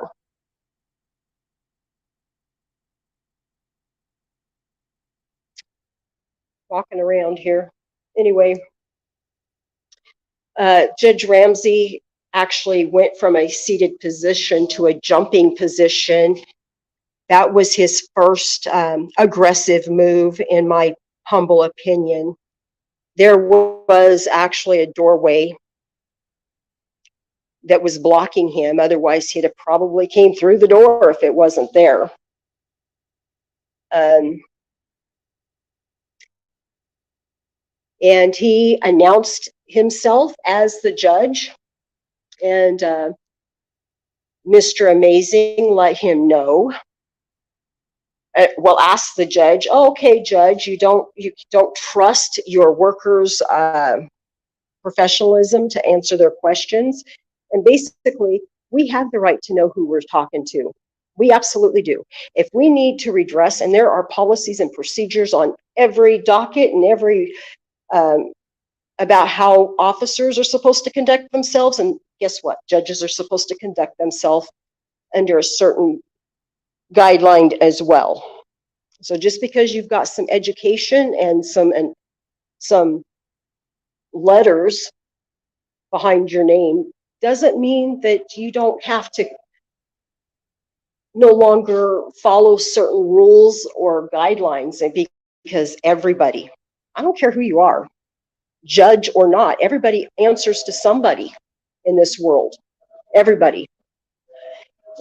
Walking around here. Anyway, Judge Ramsey actually went from a seated position to a jumping position. That was his first aggressive move, in my humble opinion. There was actually a doorway that was blocking him. Otherwise, he'd have probably came through the door if it wasn't there. And he announced himself as the judge, and Mr. AMAZiNG let him know. Well, ask the judge, oh, okay, judge, you don't trust your workers' professionalism to answer their questions. And basically, we have the right to know who we're talking to. We absolutely do. If we need to redress, and there are policies and procedures on every docket and every about how officers are supposed to conduct themselves, and guess what? Judges are supposed to conduct themselves under a certain guideline as well. So just because you've got some education and some letters behind your name doesn't mean that you don't have to no longer follow certain rules or guidelines. And because everybody, I don't care who you are, judge or not, everybody answers to somebody in this world. Everybody.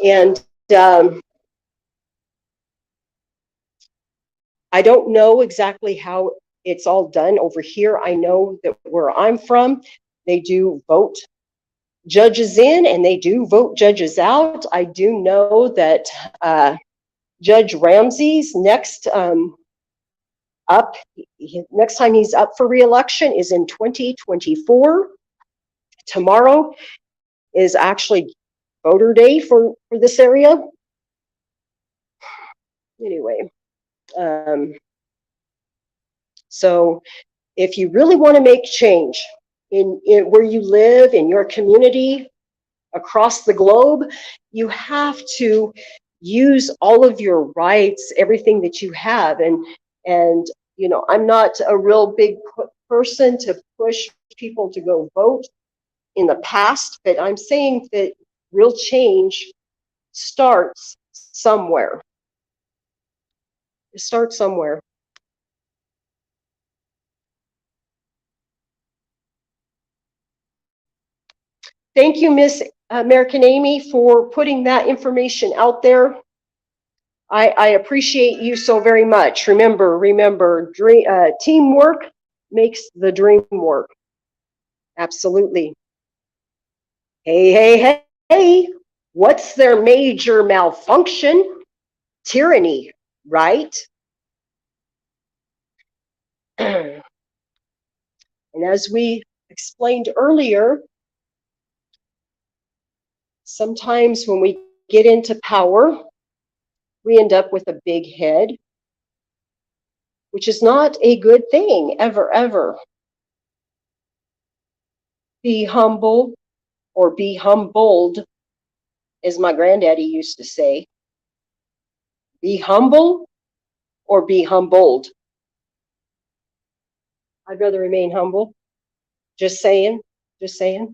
And I don't know exactly how it's all done over here. I know that where I'm from, they do vote judges in and they do vote judges out. I do know that Judge Ramsey's next next time he's up for re-election is in 2024. Tomorrow is actually voter day for this area. Anyway, so if you really want to make change in where you live, in your community, across the globe, you have to use all of your rights, everything that you have. And you know, I'm not a real big person to push people to go vote in the past, but I'm saying that real change starts somewhere. It starts somewhere. Thank you, Miss American Amy, for putting that information out there. I appreciate you so very much. Remember, teamwork makes the dream work. Absolutely. Hey, what's their major malfunction? Tyranny, right? And as we explained earlier, sometimes when we get into power, we end up with a big head, which is not a good thing, ever, ever. Be humble or be humbled, as my granddaddy used to say. Be humble or be humbled. I'd rather remain humble. Just saying, just saying.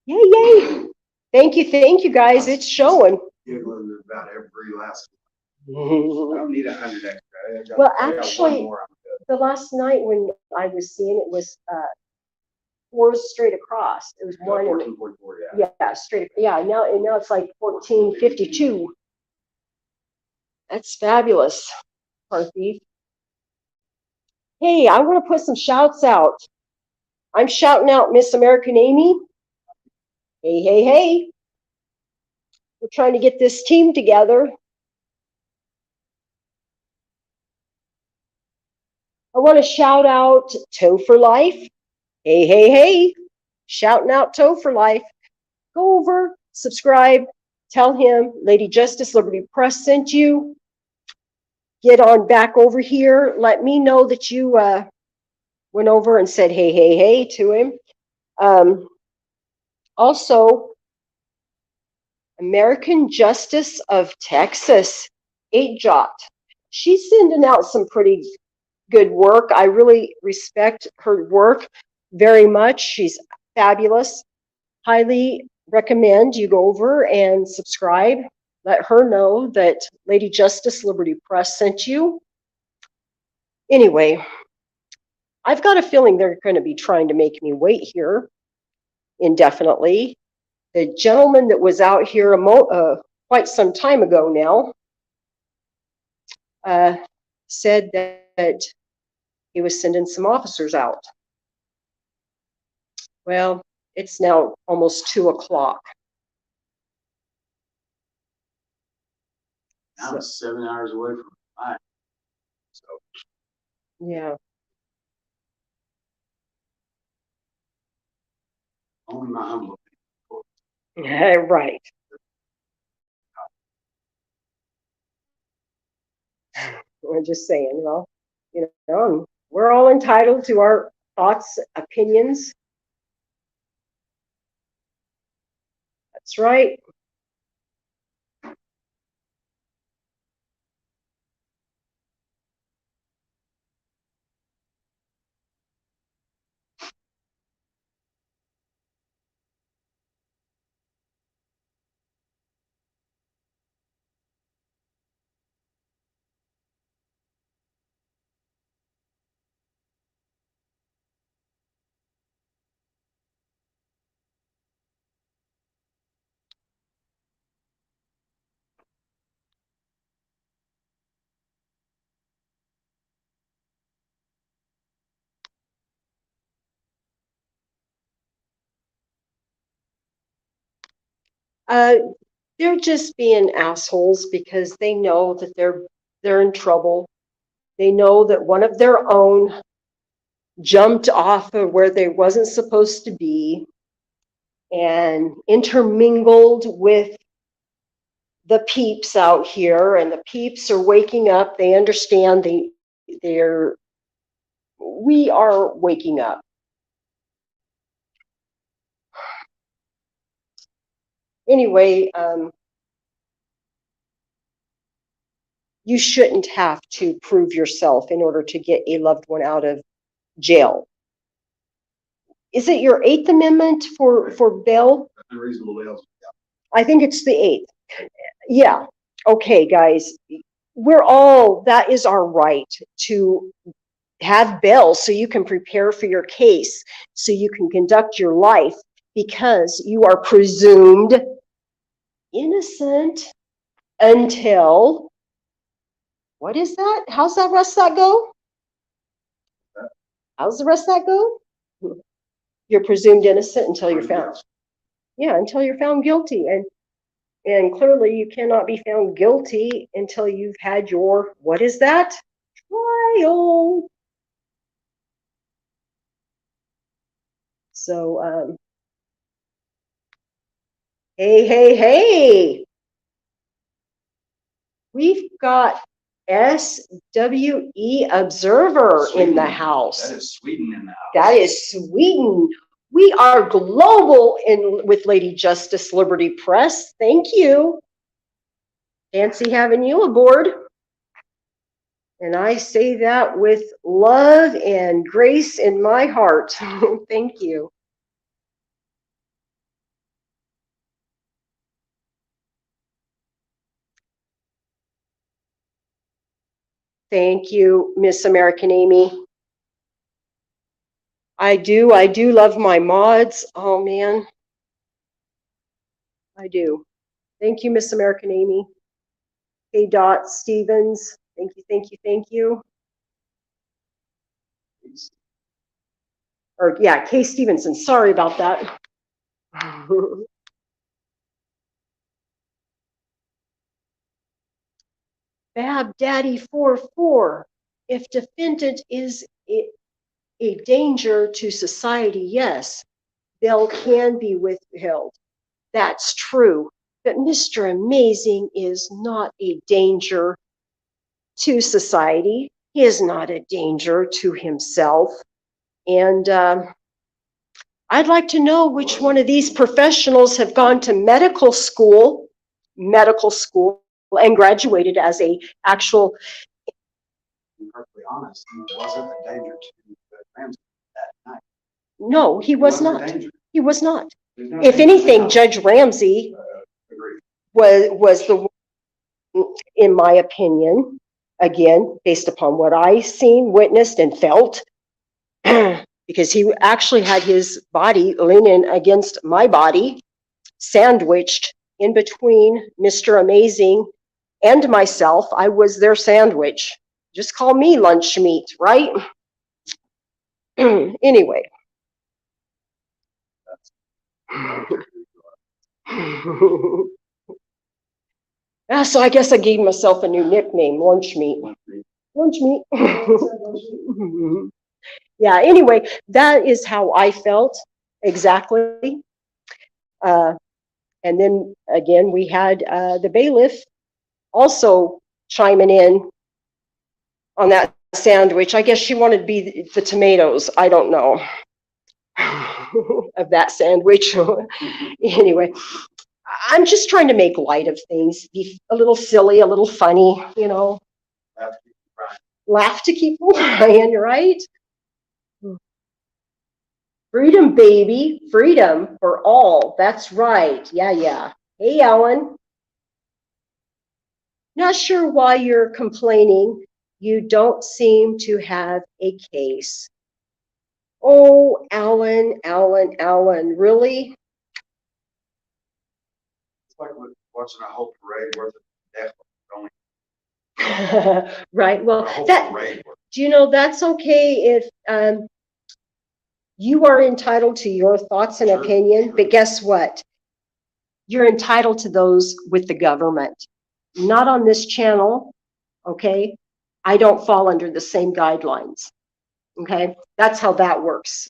Yay. Thank you guys. It's showing. About every last one. I don't need 100 extra. Well, actually, the last night when I was seeing it was fours straight across. It was one and 1444, yeah. yeah, straight. Yeah, and now it's like 1452. That's fabulous, Carthy. Hey, I want to put some shouts out. I'm shouting out Miss American Amy. Hey, hey, hey. We're trying to get this team together. I want to shout out Toe for Life. Hey, hey, hey. Shouting out Toe for Life. Go over, subscribe, tell him Lady Justice Liberty Press sent you. Get on back over here. Let me know that you went over and said hey, hey, hey to him. Also, American Justice of Texas, 8Jot. She's sending out some pretty good work. I really respect her work very much. She's fabulous. Highly recommend you go over and subscribe. Let her know that Lady Justice Liberty Press sent you. Anyway, I've got a feeling they're going to be trying to make me wait here indefinitely. The gentleman that was out here quite some time ago now said that he was sending some officers out. Well, it's now almost 2 o'clock. I'm 7 hours away from mine. So Yeah. only my humble. Right. We're just saying, well, you know, we're all entitled to our thoughts, opinions. That's right. They're just being assholes because they know that they're in trouble. They know that one of their own jumped off of where they wasn't supposed to be and intermingled with the peeps out here, and the peeps are waking up. They understand we are waking up. Anyway, you shouldn't have to prove yourself in order to get a loved one out of jail. Is it your 8th Amendment for bail? Unreasonable bail. I think it's the 8th. Yeah. Okay, guys. That is our right to have bail so you can prepare for your case, so you can conduct your life, because you are presumed innocent until, what is that? How's the rest of that go? How's the rest of that go? You're presumed innocent until you're found. Yeah, until you're found guilty. And clearly you cannot be found guilty until you've had your, what is that? Trial. So, hey, hey, hey. We've got SWE Observer in the house. That is Sweden in the house. That is Sweden. We are global with Lady Justice Liberty Press. Thank you. Fancy having you aboard. And I say that with love and grace in my heart. Thank you. Thank you, Miss American Amy. I do love my mods. Oh man, I do. Thank you, Miss American Amy. Hey, Dot Stevens. Thank you, thank you, thank you. Or yeah, Kay Stevenson. Sorry about that. Bab Daddy 44. If defendant is a danger to society, yes, bail can be withheld. That's true. But Mr. Amazing is not a danger to society. He is not a danger to himself. And I'd like to know which one of these professionals have gone to medical school, and graduated as a actual. To be perfectly honest, he wasn't a danger to the Ramsey that night. No, he was not. He was not. No If anything, Judge Ramsey was the one, in my opinion, again, based upon what I seen, witnessed, and felt, because he actually had his body leaning against my body, sandwiched in between Mr. Amazing and myself. I was their sandwich. Just call me lunch meat, right? Anyway. So I guess I gave myself a new nickname, lunch meat. Lunch meat. Yeah, anyway, that is how I felt exactly. And then again, we had the bailiff also chiming in on that sandwich. I guess she wanted to be the tomatoes. I don't know. Of that sandwich. Anyway, I'm just trying to make light of things, be a little silly, a little funny, you know. Laugh to keep Ryan, right? Freedom, baby. Freedom for all. That's right. Yeah, yeah. Hey, Ellen. Not sure why you're complaining. You don't seem to have a case. Oh, Alan, Alan, Alan, really? It's like watching a whole parade worth of death going. Right. Well, that, do you know, that's okay if you are entitled to your thoughts and opinion, but guess what? You're entitled to those with the government. Not on this channel, okay? I don't fall under the same guidelines, okay? That's how that works.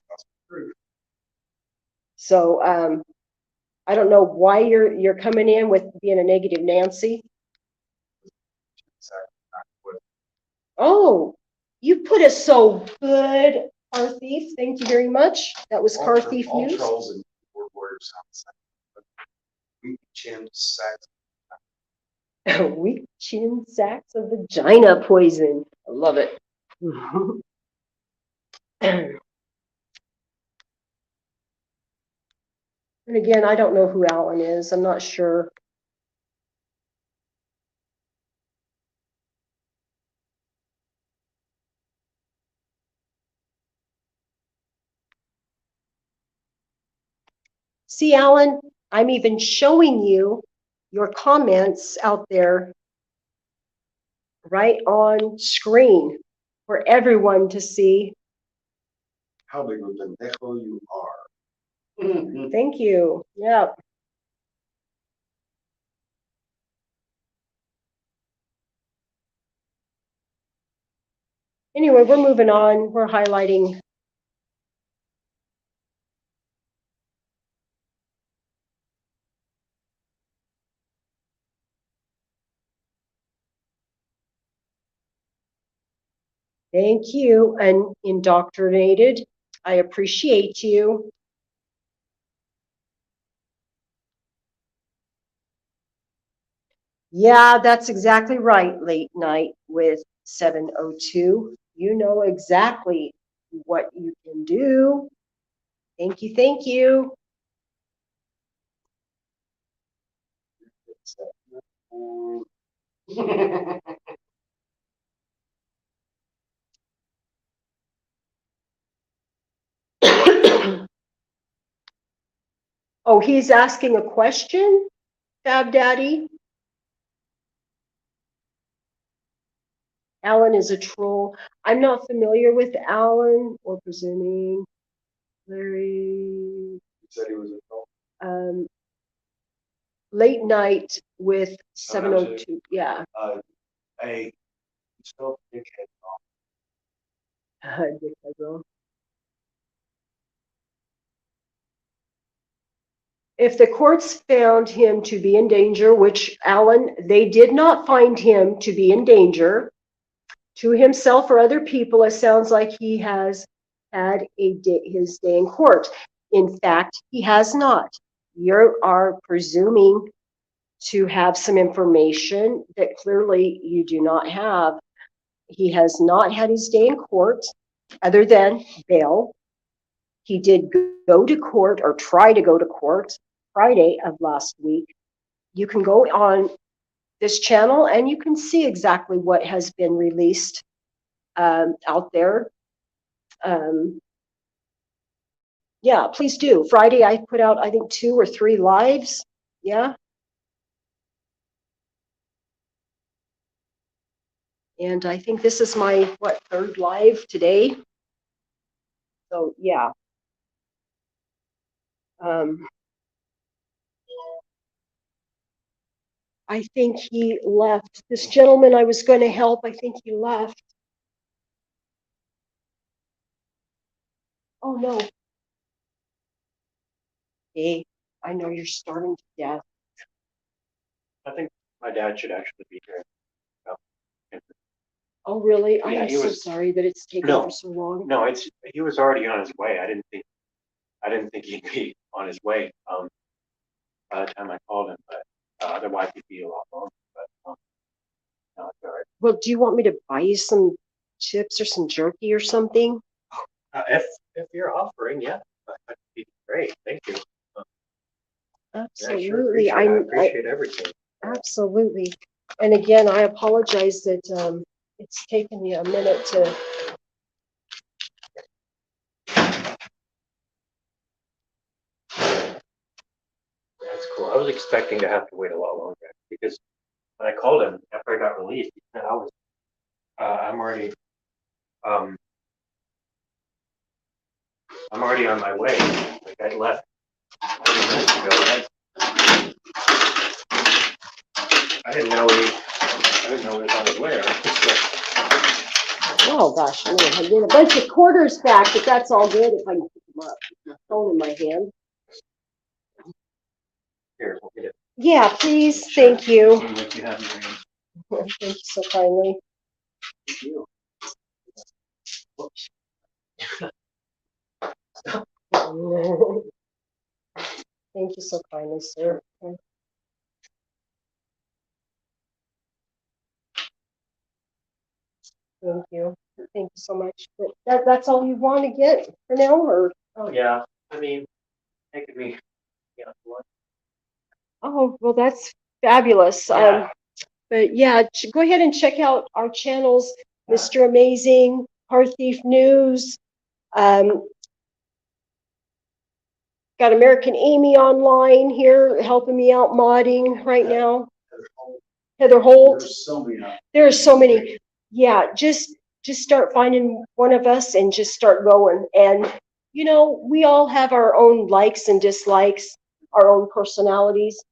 So I don't know why you're coming in with being a negative Nancy. Oh, you put it so good, Car Thief. Thank you very much. That was Car Thief News. All trolls and keyboard warriors sound the same. Weak-chinned sacks. Weak chin sacks of vagina poison. I love it. And again, I don't know who Alan is. I'm not sure. See, Alan, I'm even showing you your comments out there right on screen for everyone to see. How big of a pendejo you are. Thank you. Yeah. Anyway, we're moving on. We're highlighting. Thank you, and indoctrinated. I appreciate you. Yeah, that's exactly right. Late night with 702. You know exactly what you can do. Thank you. Thank you. Oh, he's asking a question, Fab Daddy? Alan is a troll. I'm not familiar with Alan, or presuming. Larry, He said he was a troll. late night with 702. 702. Yeah. Hey, you still dickhead. Dick Pedro. If the courts found him to be in danger, which Alan, they did not find him to be in danger to himself or other people, it sounds like he has had his day in court. In fact, he has not. You are presuming to have some information that clearly you do not have. He has not had his day in court other than bail. He did go to court, or try to go to court, Friday of last week. You can go on this channel and you can see exactly what has been released out there. Yeah, please do. Friday I put out, I think, 2 or 3 lives. Yeah. And I think this is my, 3rd live today. So yeah. I think he left. This gentleman I was going to help, I think he left. Oh no. Hey, I know you're starving to death. I think my dad should actually be here. Oh really? I Yeah, am he so was- sorry that it's taken No. for so long. No, he was already on his way. I didn't think he'd be on his way by the time I called him, but otherwise he'd be a lot longer. But no, it's all right. Well, do you want me to buy you some chips or some jerky or something? If you're offering, yeah, that'd be great. Thank you. Yeah, I sure Absolutely. appreciate it. I appreciate everything. Absolutely. And again, I apologize that it's taken me a minute to. That's cool. I was expecting to have to wait a lot longer because when I called him after I got released, he said I'm already on my way. Like I left 30 minutes ago. I didn't know he was on his way. Oh gosh, I get a bunch of quarters back, but that's all good if I can pick them up. My phone in my hand. Here, we'll get it. Yeah, please. Thank you. See what you have in your hands. Thank you so kindly. Thank you. Whoops. Thank you so kindly, sir. Thank you. Thank you so much. But that's all you want to get for now, or? Oh yeah. I mean, taking me. Yeah. What? Oh, well, that's fabulous. Yeah. But yeah, go ahead and check out our channels, Mr. Amazing, Car Thief News. Got American Amy online here helping me out modding right now. Heather Holt. There's so many. There are so many. Yeah, just start finding one of us and just start going. And you know, we all have our own likes and dislikes, our own personalities.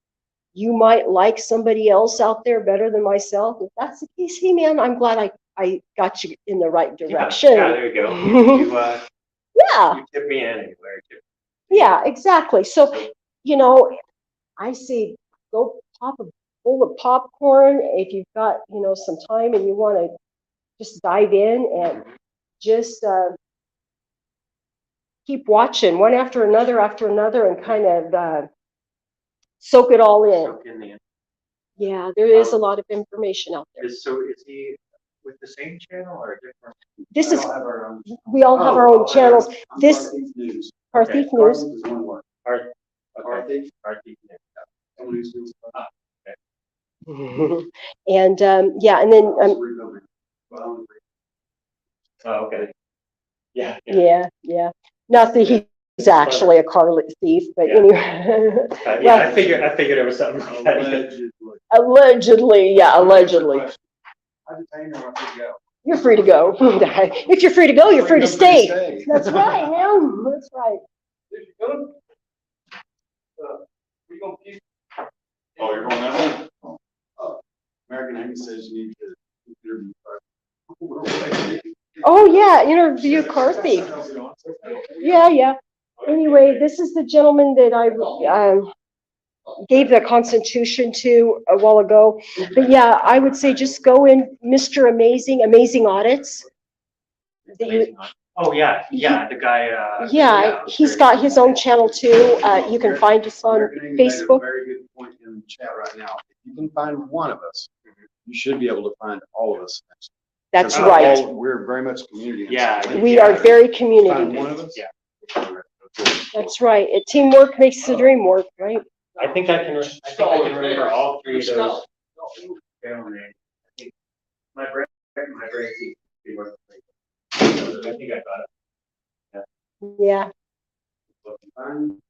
You might like somebody else out there better than myself. If that's the case, hey man, I'm glad I got you in the right direction. Yeah, there you go. You Yeah. you tip me in anywhere. Yeah, exactly. So, you know, I say go pop a bowl of popcorn if you've got, you know, some time and you want to just dive in and just keep watching one after another and kind of soak it all in. Soak in the. Yeah, there is a lot of information out there. So is he with the same channel or a different? This We is, all have our own. we all have our own channels. I'm This, Car Thief News. Car Okay. Thief Car News. Thief is one word. Car Car Thief. Thief. Someone who steals cars. And yeah, and then Also rebuilding. Oh, okay. Yeah. yeah. Not that he actually a car thief, but Yeah. anyway. Yeah, Well, I figured it was something like that. allegedly, yeah, allegedly. I detain her, I go. You're free to go. If you're free to go, you're free to stay. That's right, man. That's right. Oh, you're going that way? American Amy says you need to interview first. Oh, yeah, interview car thief. Yeah. Anyway, this is the gentleman that I gave the Constitution to a while ago. But yeah, I would say just go in, Mr. Amazing AUDiTS. Oh, yeah, the guy. Yeah, he's got his own channel too. You can find us on American Amy made a Facebook. very good point in the chat right now. If you can find one of us, you should be able to find all of us. That's Oh, right. We're very much community. Yeah. We are very Find community. one of us. Yeah. That's right. Teamwork makes the dream work, right? I think I can remember all three of those. Family names. I think my brain keeps me working. I think I got it. Yeah. So if you find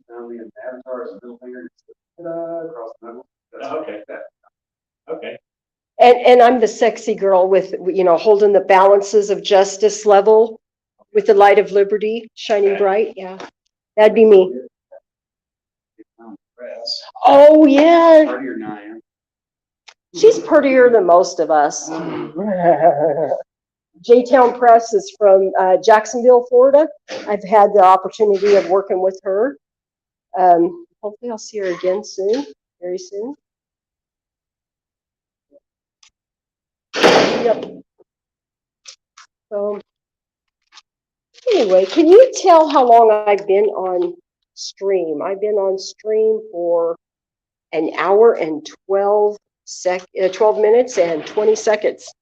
family and avatar as a middle finger, across the middle. Oh, okay. Okay. And I'm the sexy girl with, holding the balances of justice level with the light of liberty shining bright. Yeah, that'd be me. Oh, yeah. Partier than I am. She's prettier than most of us. J-Town Press is from Jacksonville, Florida. I've had the opportunity of working with her. Hopefully I'll see her again soon, very soon. Yep. So anyway, can you tell how long I've been on stream? I've been on stream for an hour and 12 minutes and 20 seconds.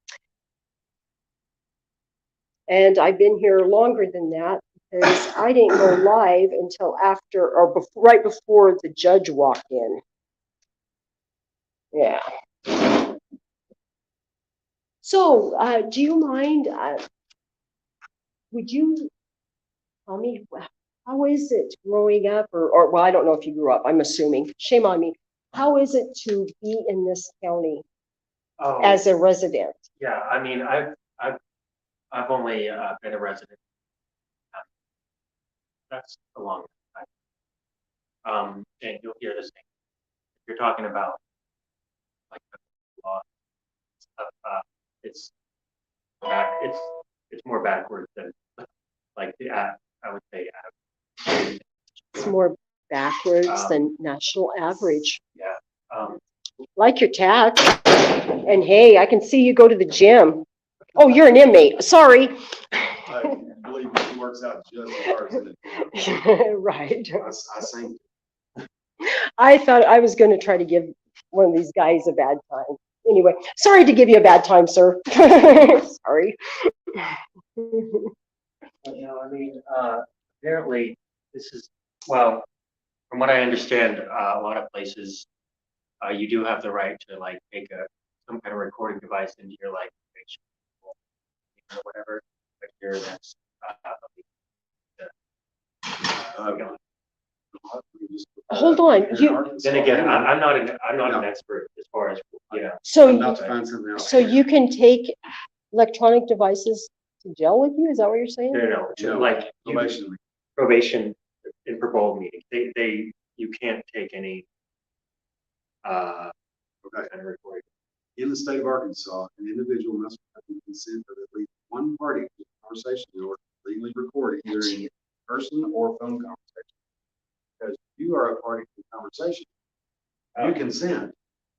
And I've been here longer than that because I didn't go live until after or right before the judge walked in. Yeah. So, do you mind, would you tell me, how is it growing up, or well, I don't know if you grew up, I'm assuming, shame on me. How is it to be in this county Oh, as a resident? yeah. I mean, I've only been a resident. That's a long time. And you'll hear the same. If you're talking about like the law stuff, it's more backwards than like I would say. It's more backwards than national average. Yeah. Like your tats. And hey, I can see you go to the gym. Oh, you're an inmate. Sorry. I believe he works out just as hard as it. Right. I think. I thought I was going to try to give one of these guys a bad time. Anyway, sorry to give you a bad time, sir. Sorry. I mean, apparently this is, well, from what I understand, a lot of places, you do have the right to like take some kind of recording device into your like or whatever, but here that's Hold on. then again, I'm not an expert as far as So you can take electronic devices to jail with you? Is that what you're saying? No, like probation in parole meetings. You can't take any kind of recording. In the state of Arkansas, an individual must have the consent of at least one party to the conversation in order to legally record either in person or phone conversation. Because you are a party to the conversation, you consent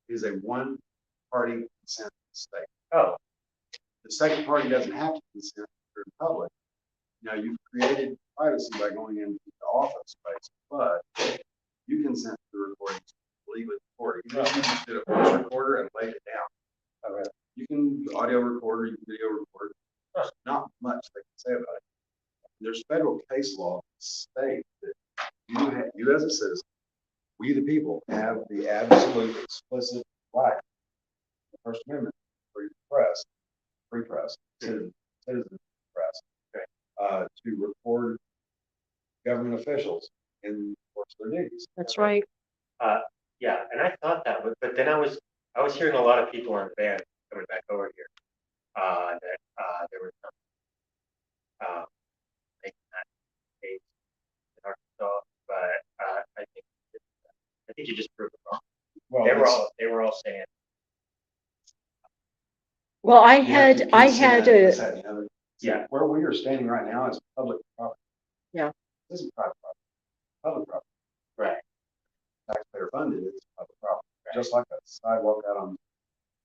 is a one-party consent state. Oh. The second party doesn't have to consent for the public. Now, you've created privacy by going into the office space, but you consent to the recording, legally record. You just did a voice recorder and laid it down. All right. You can audio recorder, you can video record. There's not much they can say about it. There's federal case law state that you as a citizen, we the people, have the absolute explicit right, the First Amendment, free press, citizen press, to record government officials in the course of their duties. That's right. Yeah, and I thought that was, but then I was hearing a lot of people on the van coming back over here, that, there was some, making that case in Arkansas, but, I think you just proved it wrong. Well, They were all saying, Well, I you have had to I consider had this, a that, and the other. Yeah. Where we are standing right now is public property. Yeah. This is private property, public property, right, taxpayer funded, it's public property, just like a sidewalk out on,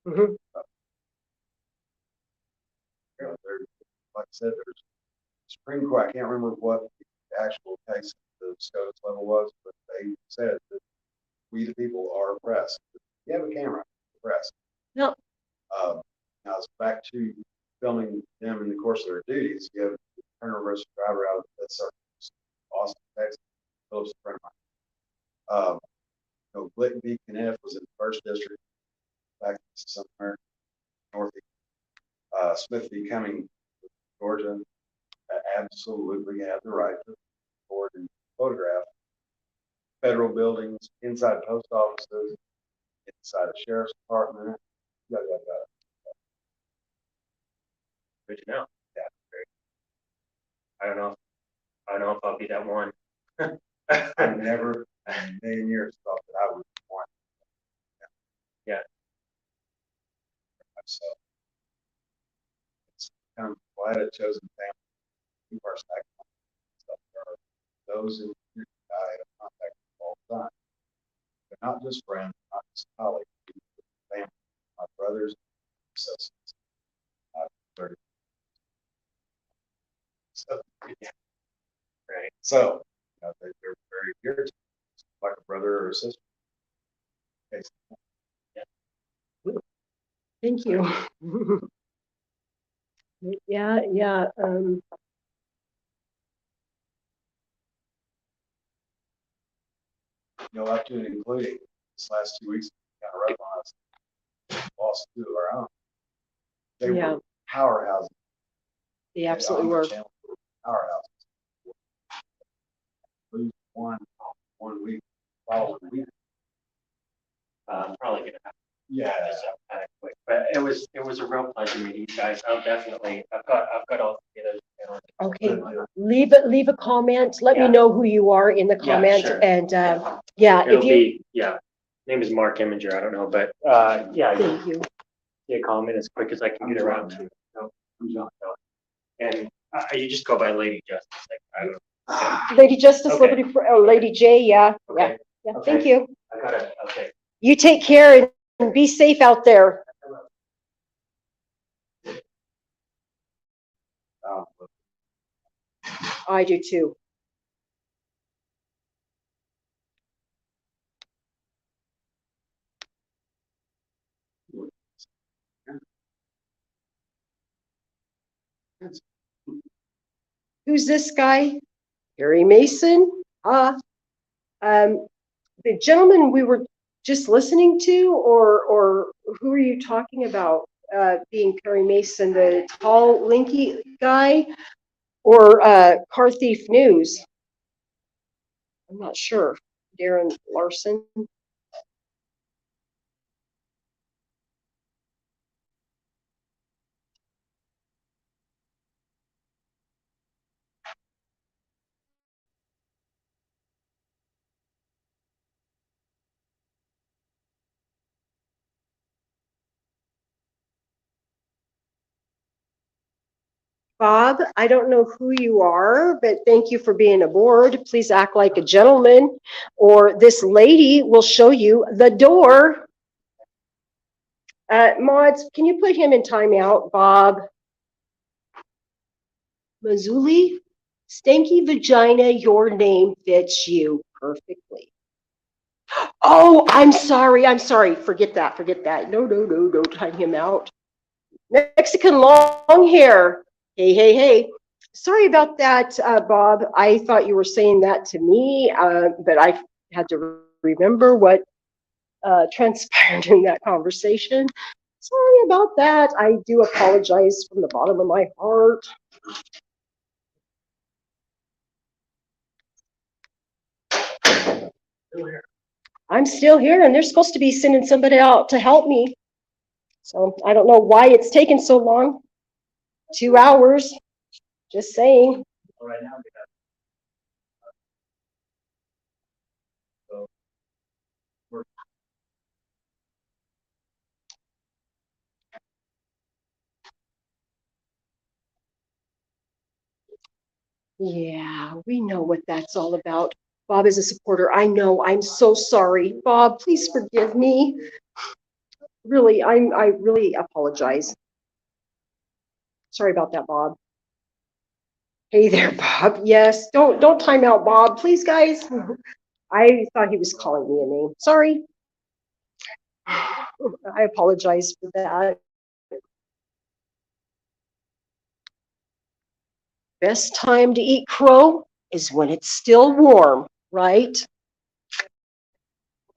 Mhm. you know, there, like I said, there's Supreme Court, I can't remember what the actual case, the SCOTUS level was, but they said that we the people are oppressed. You have a camera, oppressed. No. Now it's back to filming them in the course of their duties. You have the turnover driver out of that circle, Austin, Texas, Phillips, a friend of mine. Clinton v. Kniff was in the first district, back somewhere northeast. Smith v. Cumming, Georgia, absolutely have the right to record and photograph federal buildings, inside post offices, inside a sheriff's department. Yada, yada, yada. good to know. Yeah. I don't know if I'll be that one. I never in a million years thought that I would want. Yeah. So it's kind of glad a chosen family. Keep our stack. There are those in here that I have contact with all the time. They're not just friends, not just colleagues, family, my brothers, associates. 30. So, yeah. Right. So, they're very dear to me, like a brother or a sister. Okay. Thank you. Yeah, yeah. Up to and including this last 2 weeks, kind of rough on us. Lost 2 of our own. They Yeah. were powerhouses. They absolutely were. Powerhouses. Lose one week, following week. Probably gonna have Yeah. this up kind of quick, but it was a real pleasure meeting you guys. I've got all three of those channels. Okay. Leave a comment. Let me Yeah. know who you are in the Yeah, comment. sure. And yeah, It'll if you be, name is Mark Eminger, I don't know, but, thank you. you comment as quick as I can get around to. I'm John. And, you just go by Lady Justice, like, I don't know. Lady Justice, Okay. Liberty, Lady J, yeah, Okay. yeah. Okay. Thank you. I got it, okay. You take care and be safe out there. I do too. Who's this guy? Harry Mason. The gentleman we were just listening to, or who are you talking about? Being Perry Mason, the tall, lanky guy, or Car Thief News? I'm not sure. Darren Larson. Bob, I don't know who you are, but thank you for being aboard. Please act like a gentleman, or this lady will show you the door. Mods, can you put him in timeout, Bob? Mazzulli, stanky vagina, your name fits you perfectly. Oh, I'm sorry. Forget that. No, don't time him out. Mexican long hair. Hey. Sorry about that, Bob. I thought you were saying that to me, but I had to remember what transpired in that conversation. Sorry about that. I do apologize from the bottom of my heart. Still here. I'm still here, and they're supposed to be sending somebody out to help me. So I don't know why it's taken so long. 2 hours. Just saying. All right now we have. So we're Yeah, we know what that's all about. Bob is a supporter. I know. I'm so sorry. Bob, please forgive me. Really, I really apologize. Sorry about that, Bob. Hey there, Bob. Yes, don't time out, Bob. Please, guys. I thought he was calling me a name. Sorry. I apologize for that. Best time to eat crow is when it's still warm, right?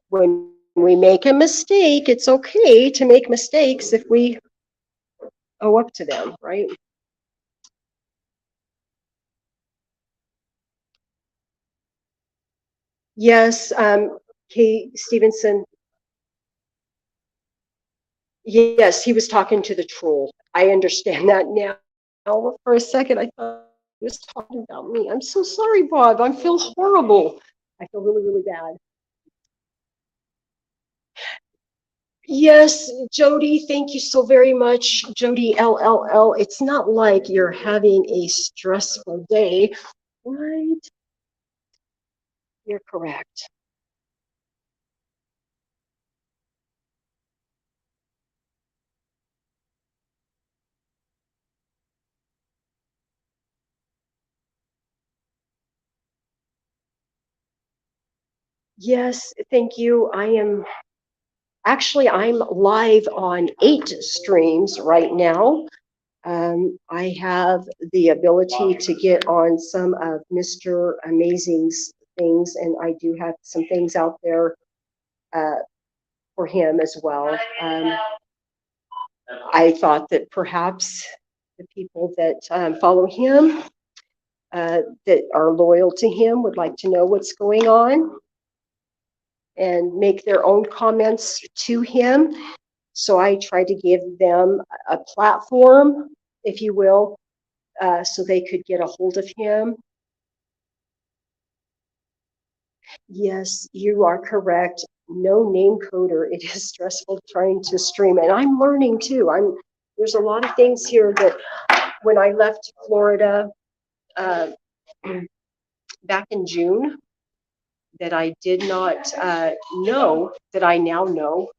When we make a mistake, it's okay to make mistakes if we owe up to them, right? Yes, Kate Stevenson. Yes, he was talking to the troll. I understand that now. For a second, I thought he was talking about me. I'm so sorry, Bob. I feel horrible. I feel really, really bad. Yes, Jody, thank you so very much. Jody LLL. It's not like you're having a stressful day, right? You're correct. Yes, thank you. I'm live on 8 streams right now. I have the ability to get on some of Mr. Amazing's things, and I do have some things out there uh, for him as well. I thought that perhaps the people that follow him, that are loyal to him, would like to know what's going on and make their own comments to him. So I try to give them a platform, if you will, so they could get a hold of him. Yes, you are correct. No name coder. It is stressful trying to stream, and I'm learning too. There's a lot of things here that when I left Florida uh, back in June that I did not know that I now know,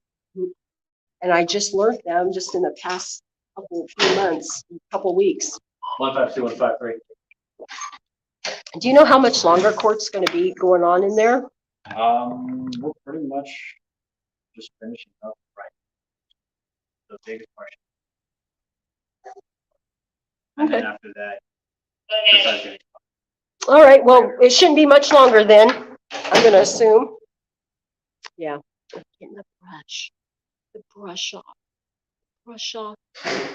and I just learned them just in the past few months, couple weeks. 152-153. Do you know how much longer court's going to be going on in there? We're pretty much just finishing up right. The big question. And then after that, besides getting All right, well, it shouldn't be much longer then, I'm going to assume. Yeah, getting the brush off,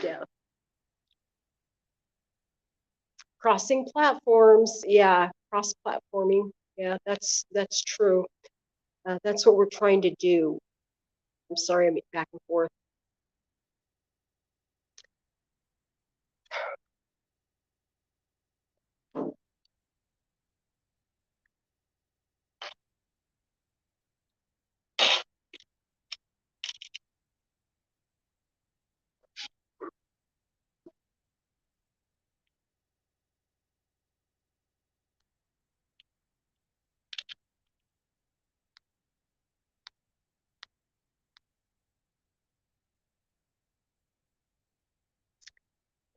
yeah. Crossing platforms, yeah, cross-platforming, yeah, that's true. That's what we're trying to do. I'm sorry, I'm back and forth.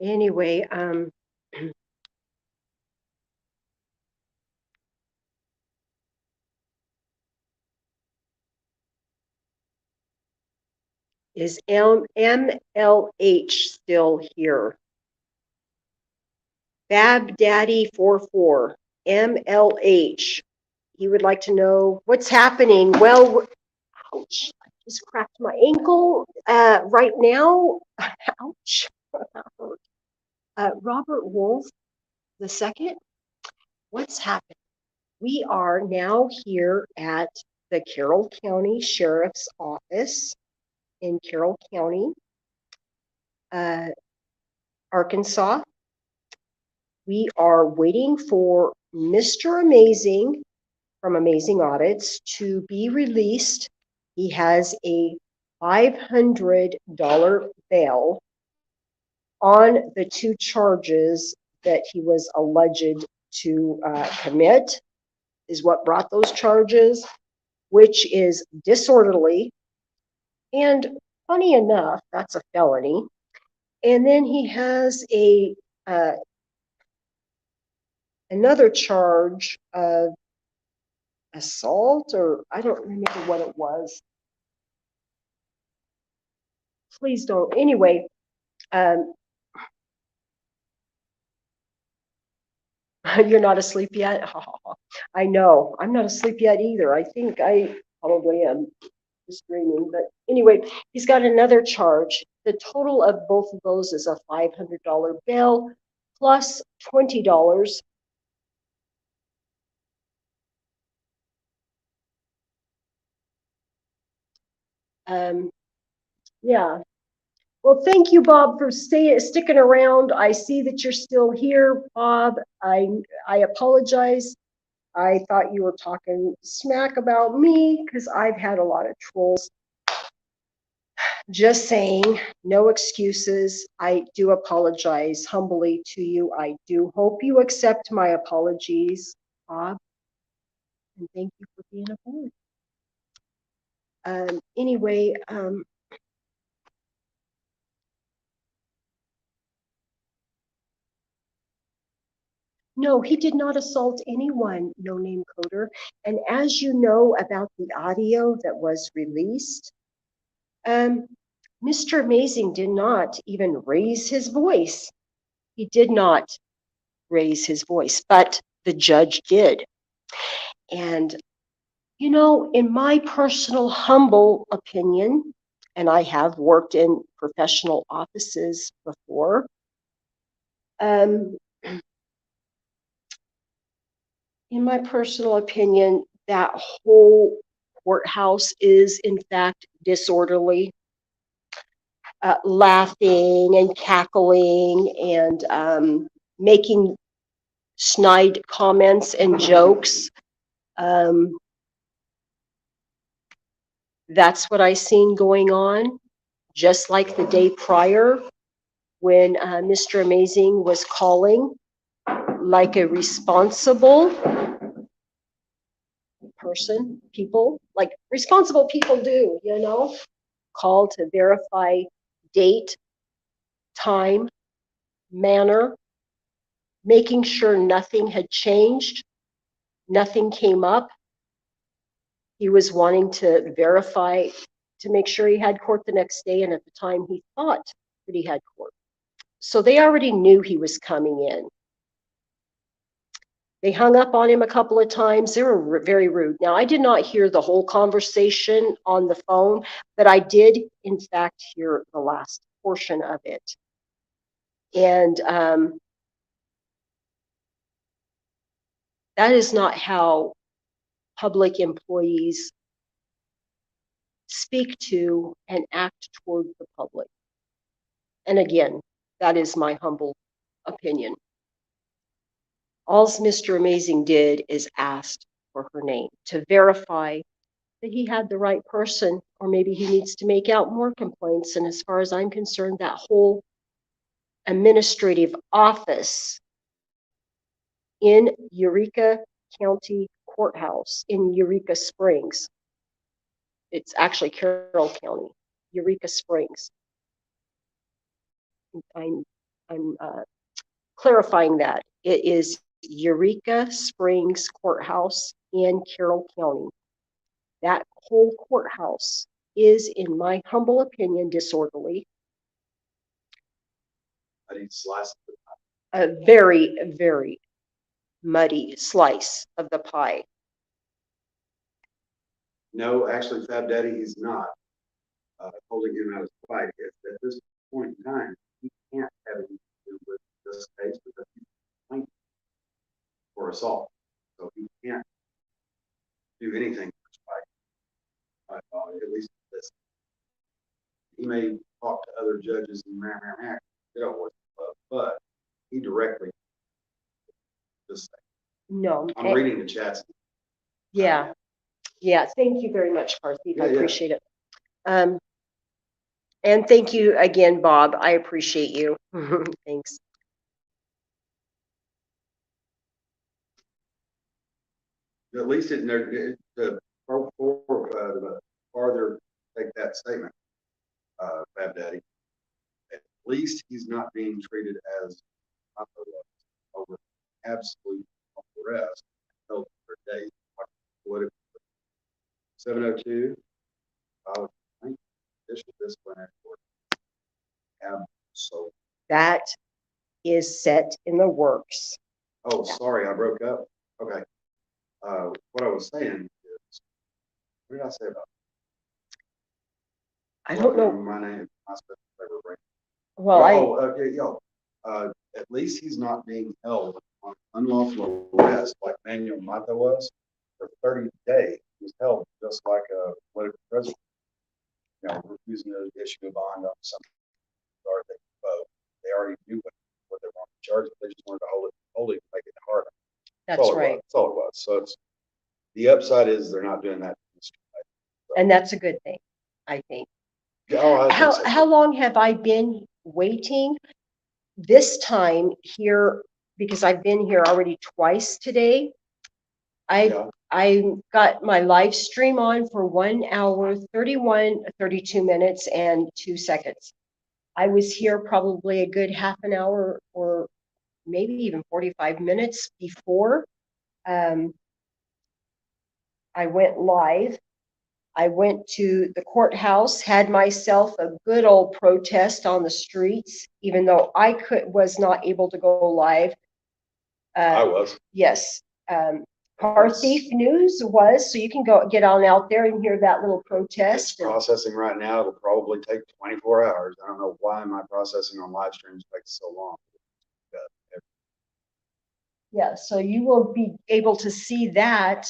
Anyway, is MLH still here? Bab Daddy 44, MLH. He would like to know what's happening. Well, ouch, I just cracked my ankle right now. Ouch. Robert Wolf II, what's happening? We are now here at the Carroll County Sheriff's Office in Carroll County, Arkansas. We are waiting for Mr. Amazing from Amazing Audits to be released. He has a $500 bail on the 2 charges that he was alleged to commit, is what brought those charges, which is disorderly. And funny enough, that's a felony. And then he has a another charge of assault, or I don't remember what it was. Please don't. Anyway, you're not asleep yet? I know. I'm not asleep yet either. I think I probably am just dreaming. But anyway, he's got another charge. The total of both of those is a $500 bail plus $20. Yeah. Well, thank you, Bob, for sticking around. I see that you're still here, Bob. I apologize. I thought you were talking smack about me because I've had a lot of trolls. Just saying, no excuses. I do apologize humbly to you. I do hope you accept my apologies, Bob. And thank you for being aboard. Anyway, no, he did not assault anyone, No Name Coder. And as you know about the audio that was released, Mr. Amazing did not even raise his voice. He did not raise his voice, but the judge did. And, you know, in my personal humble opinion, and I have worked in professional offices before, in my personal opinion, that whole courthouse is in fact disorderly. Laughing and cackling and making snide comments and jokes. That's what I seen going on, just like the day prior when Mr. Amazing was calling like a responsible person, people, like responsible people do, you know, call to verify date, time, manner, making sure nothing had changed, nothing came up. He was wanting to verify to make sure he had court the next day, and at the time he thought that he had court. So they already knew he was coming in. They hung up on him a couple of times. They were very rude. Now, I did not hear the whole conversation on the phone, but I did, in fact, hear the last portion of it. And that is not how public employees speak to and act toward the public. And again, that is my humble opinion. All Mr. Amazing did is asked for her name to verify that he had the right person, or maybe he needs to make out more complaints. And as far as I'm concerned, that whole administrative office in Eureka County Courthouse in Eureka Springs, it's actually Carroll County, Eureka Springs. I'm clarifying that. It is Eureka Springs Courthouse in Carroll County. That whole courthouse is, in my humble opinion, disorderly. A very, very muddy slice of the pie. No, actually, Fab Daddy, he's not holding him out as fight. At this point in time, he can't have anything to do with this case because he's plaintiff for assault. So he can't do anything for Spike. At least this. He may talk to other judges and get on with it, but he directly just No. I'm reading the chats. Yeah. Yeah. Thank you very much, Karthik. I Yeah, yeah. appreciate it. And thank you again, Bob. I appreciate you. Thanks. At least the farther take that statement, Bab Daddy. At least he's not being treated as over absolute arrest held for days. What if 702? I would think additional disciplinary court. Absolutely. That is set in the works. Oh, sorry, I broke up. Okay. What I was saying is, what did I say about? I don't know. My name. I spent right. Well, okay, at least he's not being held on unlawful arrest like Manuel Mata was for 30 days. He was held just like a political prisoner. You know, refusing to issue a bond on something. They already knew what they wanted to charge. They just wanted to hold it, make it harder. that's right. That's all it was. So it's the upside is they're not doing that. And that's a good thing, I think. Oh, I think so. How long have I been waiting? This time here, because I've been here already twice today. I got my live stream on for 1 hour, 32 minutes and 2 seconds. I was here probably a good half an hour or maybe even 45 minutes before I went live. I went to the courthouse, had myself a good old protest on the streets, even though I was not able to go live. I was. Yes. Car Thief News was, so you can go get on out there and hear that little protest. It's processing right now. It'll probably take 24 hours. I don't know why my processing on live streams takes so long. Yeah, so you will be able to see that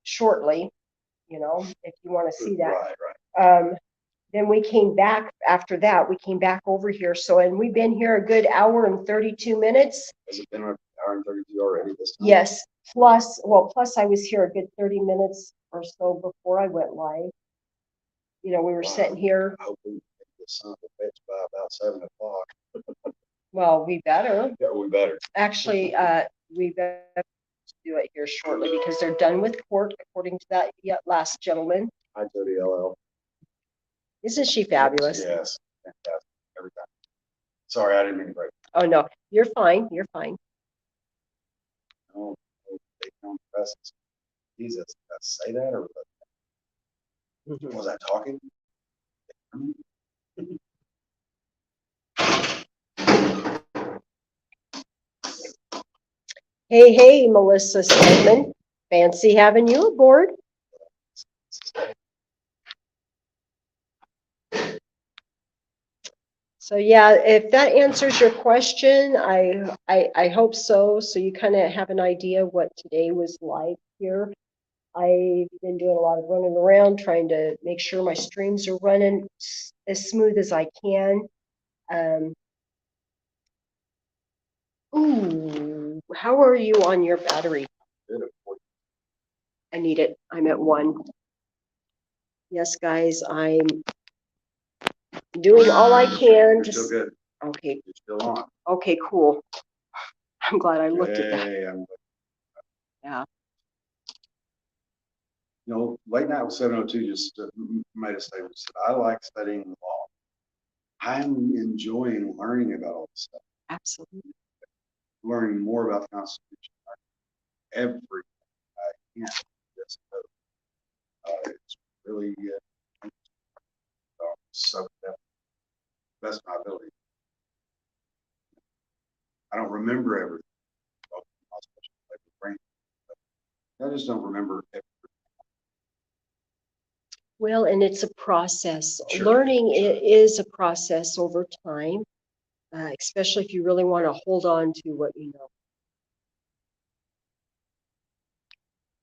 shortly, you know, if you want to see that. Right. Then we came back after that. We came back over here. So, and we've been here a good hour and 32 minutes. Has it been an hour and 32 already this time? Yes. Plus I was here a good 30 minutes or so before I went live. You know, we were sitting here. I hope we get this son of a bitch by about 7 o'clock. Well, we better. Yeah, we better. Actually, we better do it here shortly because they're done with court, according to that last gentleman. Hi, Jody LL. Isn't she fabulous? Yes, fantastic. Every time. Sorry, I didn't mean to break. Oh, no, you're fine. You're fine. Oh, they don't press. Jesus, did I say that or was I talking? Hey, Melissa Stedman. Fancy having you aboard. So yeah, if that answers your question, I hope so. So you kind of have an idea what today was like here. I've been doing a lot of running around, trying to make sure my streams are running as smooth as I can. Ooh, how are you on your battery? I need it. I'm at 1. Yes, guys, I'm doing all I can. You're still good. Okay. You're still on. Okay, cool. I'm glad I looked at that. Yeah. You know, late night with 702 just made a statement. Said, I like studying the law. I'm enjoying learning about all this stuff. Absolutely. Learning more about the Constitution. Everything I can. Just, it's really so best of my ability. I don't remember everything. I just don't remember everything. Well, and it's a process. Sure. Learning is a process over time, especially if you really want to hold on to what you know.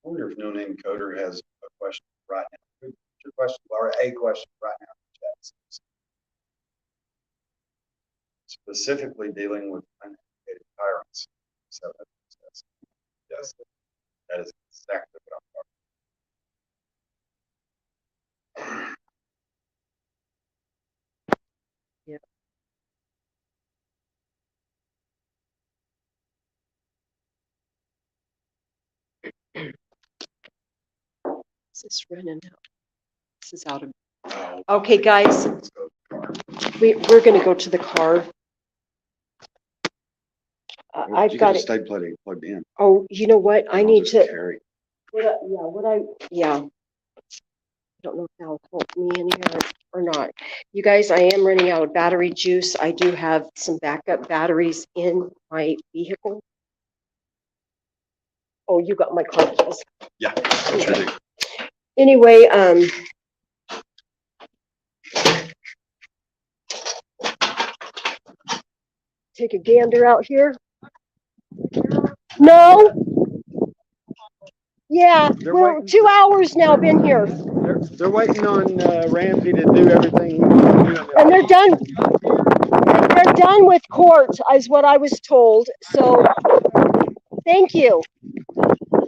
wonder if No Name Coder has a question right now. What's your question or a question right now in the chat? Specifically dealing with uneducated tyrants. So yes, that is exactly what I'm talking about. Is this running out? This is out of. Oh, Okay, guys, let's go to the car. we're going to go to the car. I've got it. Stay plugged in. Oh, you know what? I I'll need just to. carry. Yeah. I don't know if that'll help me in here or not. You guys, I am running out of battery juice. I do have some backup batteries in my vehicle. Oh, you got my car keys. Yeah, sure do. Anyway, take a gander out here. No. Yeah, They're we're waiting. 2 hours now been here. They're waiting on Ramsey to do everything. And they're done. They're done with court, is what I was told. So, thank you.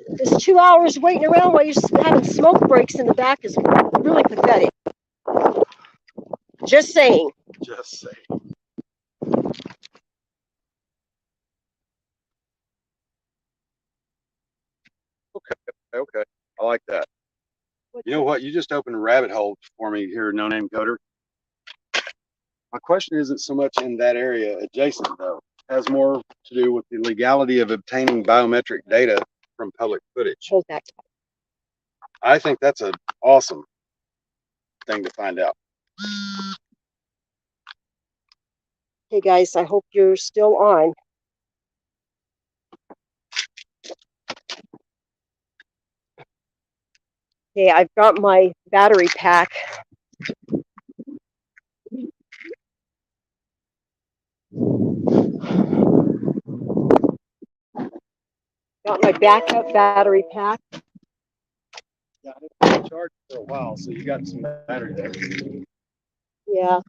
This 2 hours waiting around while you're having smoke breaks in the back is really pathetic. Just saying. Just say. Okay. I like that. You know what? You just opened a rabbit hole for me here, No Name Coder. My question isn't so much in that area adjacent, though. It has more to do with the legality of obtaining biometric data from public footage. Hold that. I think that's an awesome thing to find out. Hey guys, I hope you're still on. Okay, I've got my battery pack. Got my backup battery pack. Yeah, it's been charged for a while, so you got some battery there. Yeah.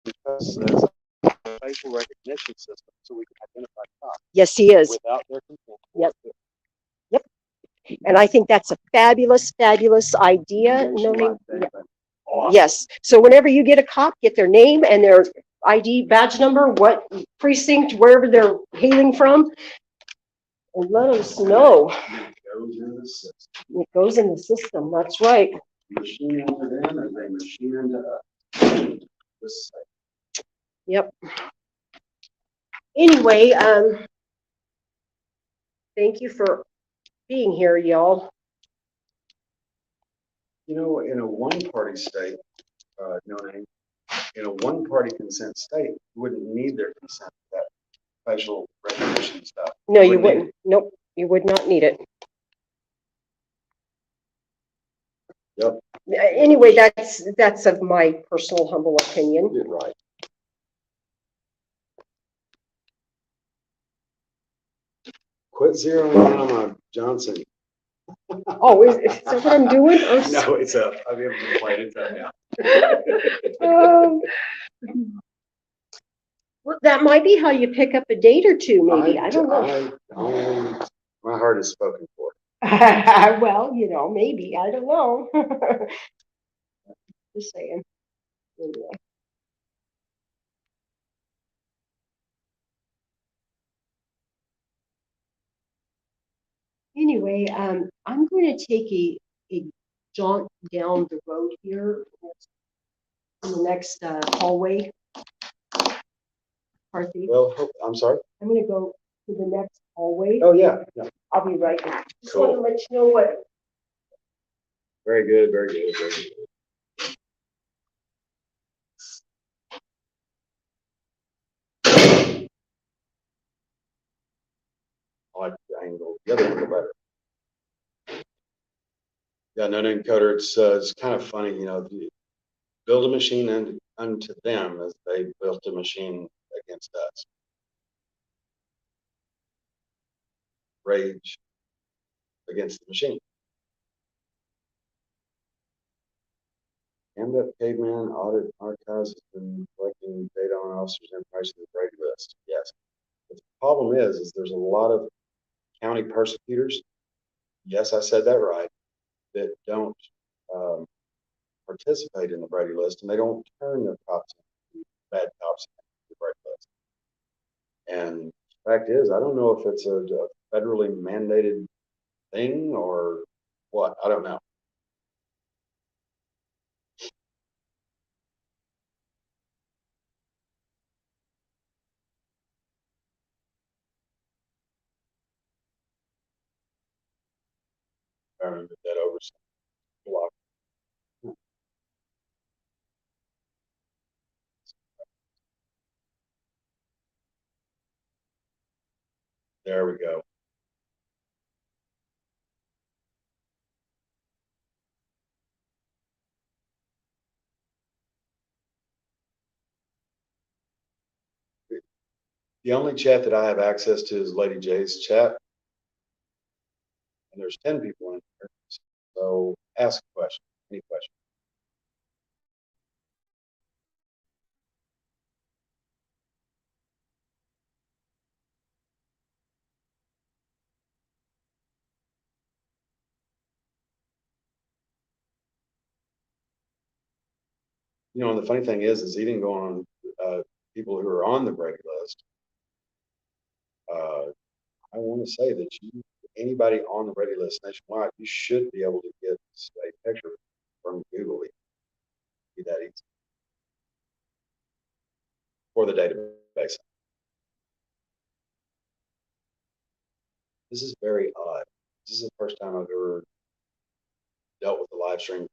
Because there's a facial recognition system, so we can identify cops Yes, he is. without their consent. Yep. Yep. And I think that's a fabulous, fabulous idea. No name. Yeah. Awesome. Yes. So whenever you get a cop, get their name and their ID badge number, what precinct, wherever they're hailing from, and let us know. It goes in the system. It goes in the system. That's right. Machine into them and they machine into us. Just say. Yep. Anyway, thank you for being here, y'all. You know, in a one-party state, no name, in a one-party consent state, you wouldn't need their consent for that facial recognition stuff. No, you Wouldn't need wouldn't. Nope, you would not need it. Yep. Anyway, that's of my personal humble opinion. You're right. Quit zeroing in on my Johnson. Oh, is that what I'm doing? Oh, No, it's up. I've ever been playing it up now. Well, that might be how you pick up a date or two, maybe. I don't know. My heart is spoken for. Well, you know, maybe. I don't know. Just saying. Anyway. Anyway, I'm going to take a jaunt down the road here in the next hallway. Parthy, Well, I'm sorry. I'm going to go to the next hallway. Oh, yeah. I'll be right back. Just Cool. want to let you know what. Very good. Very good. Very good. I like the angle. The other one better. Yeah, no name coder. It's kind of funny, you know. build a machine unto them as they built a machine against us. Rage against the machine. And that caveman audit archives has been collecting data on officers' information in the Brady list. Yes. But the problem is there's a lot of county persecutors. Yes, I said that right. That don't participate in the Brady list, and they don't turn their cops into bad cops into the Brady list. And the fact is, I don't know if it's a federally mandated thing or what. I don't know. I remember that oversight. There we go. The only chat that I have access to is Lady J's chat. And there's 10 people in here. So ask a question, any question. You know, and the funny thing is even going on people who are on the Brady list. I want to say that anybody on the Brady list nationwide, you should be able to get a picture from Google. Be that easy for the database. This is very odd. This is the first time I've ever dealt with a live stream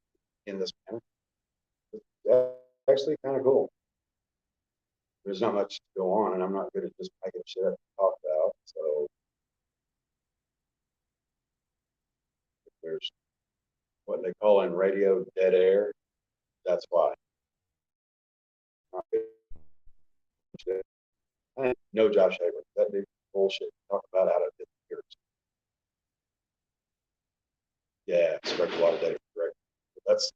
in this manner. It's actually kind of cool. There's not much to go on, and I'm not good at just making shit up to talk about. So if there's what they call in radio dead air, that's why. I know Josh Haber. That dude bullshit. Talk about out of 50 years. Yeah, expect a lot of data correct. That's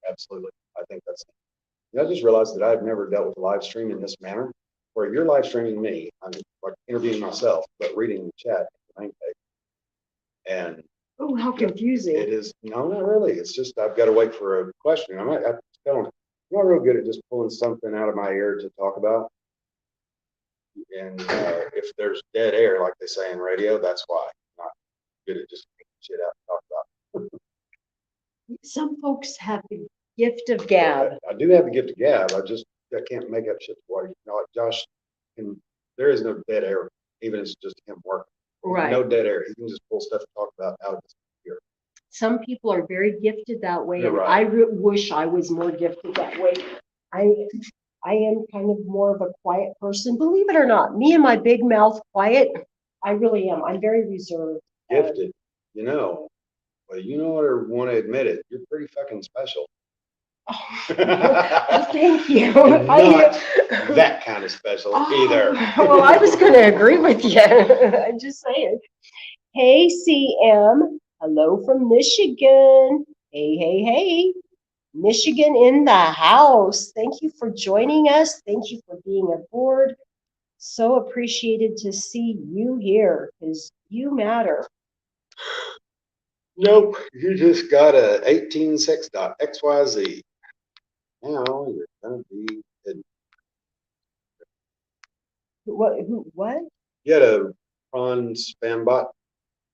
absolutely. I think that's. I just realized that I've never dealt with a live stream in this manner, where you're live streaming me. I'm like interviewing myself, but reading the chat the main page. And Oh, how confusing. it is. No, not really. It's just I've got to wait for a question. I'm not real good at just pulling something out of my ear to talk about. And if there's dead air, like they say in radio, that's why. I'm not good at just picking shit out to talk about. Some folks have the gift of gab. I do have the gift of gab. I can't make up shit for you. You know, like Josh, there is no dead air, even if it's just him working. Right. No dead air. He can just pull stuff to talk about out of his ear. Some people are very gifted that way. You're And right. I wish I was more gifted that way. I am kind of more of a quiet person, believe it or not. Me and my big mouth quiet, I really am. I'm very reserved. Gifted, you know, whether you know it or want to admit it, you're pretty fucking special. Well, thank you. And not that kind of special either. Well, I was going to agree with you. I'm just saying. Hey, CM. Hello from Michigan. Hey, hey, hey. Michigan in the house. Thank you for joining us. Thank you for being aboard. So appreciated to see you here because you matter. Nope, you just got a 18.6.xyz. Now you're gonna be hidden. What? You had a prawn spam bot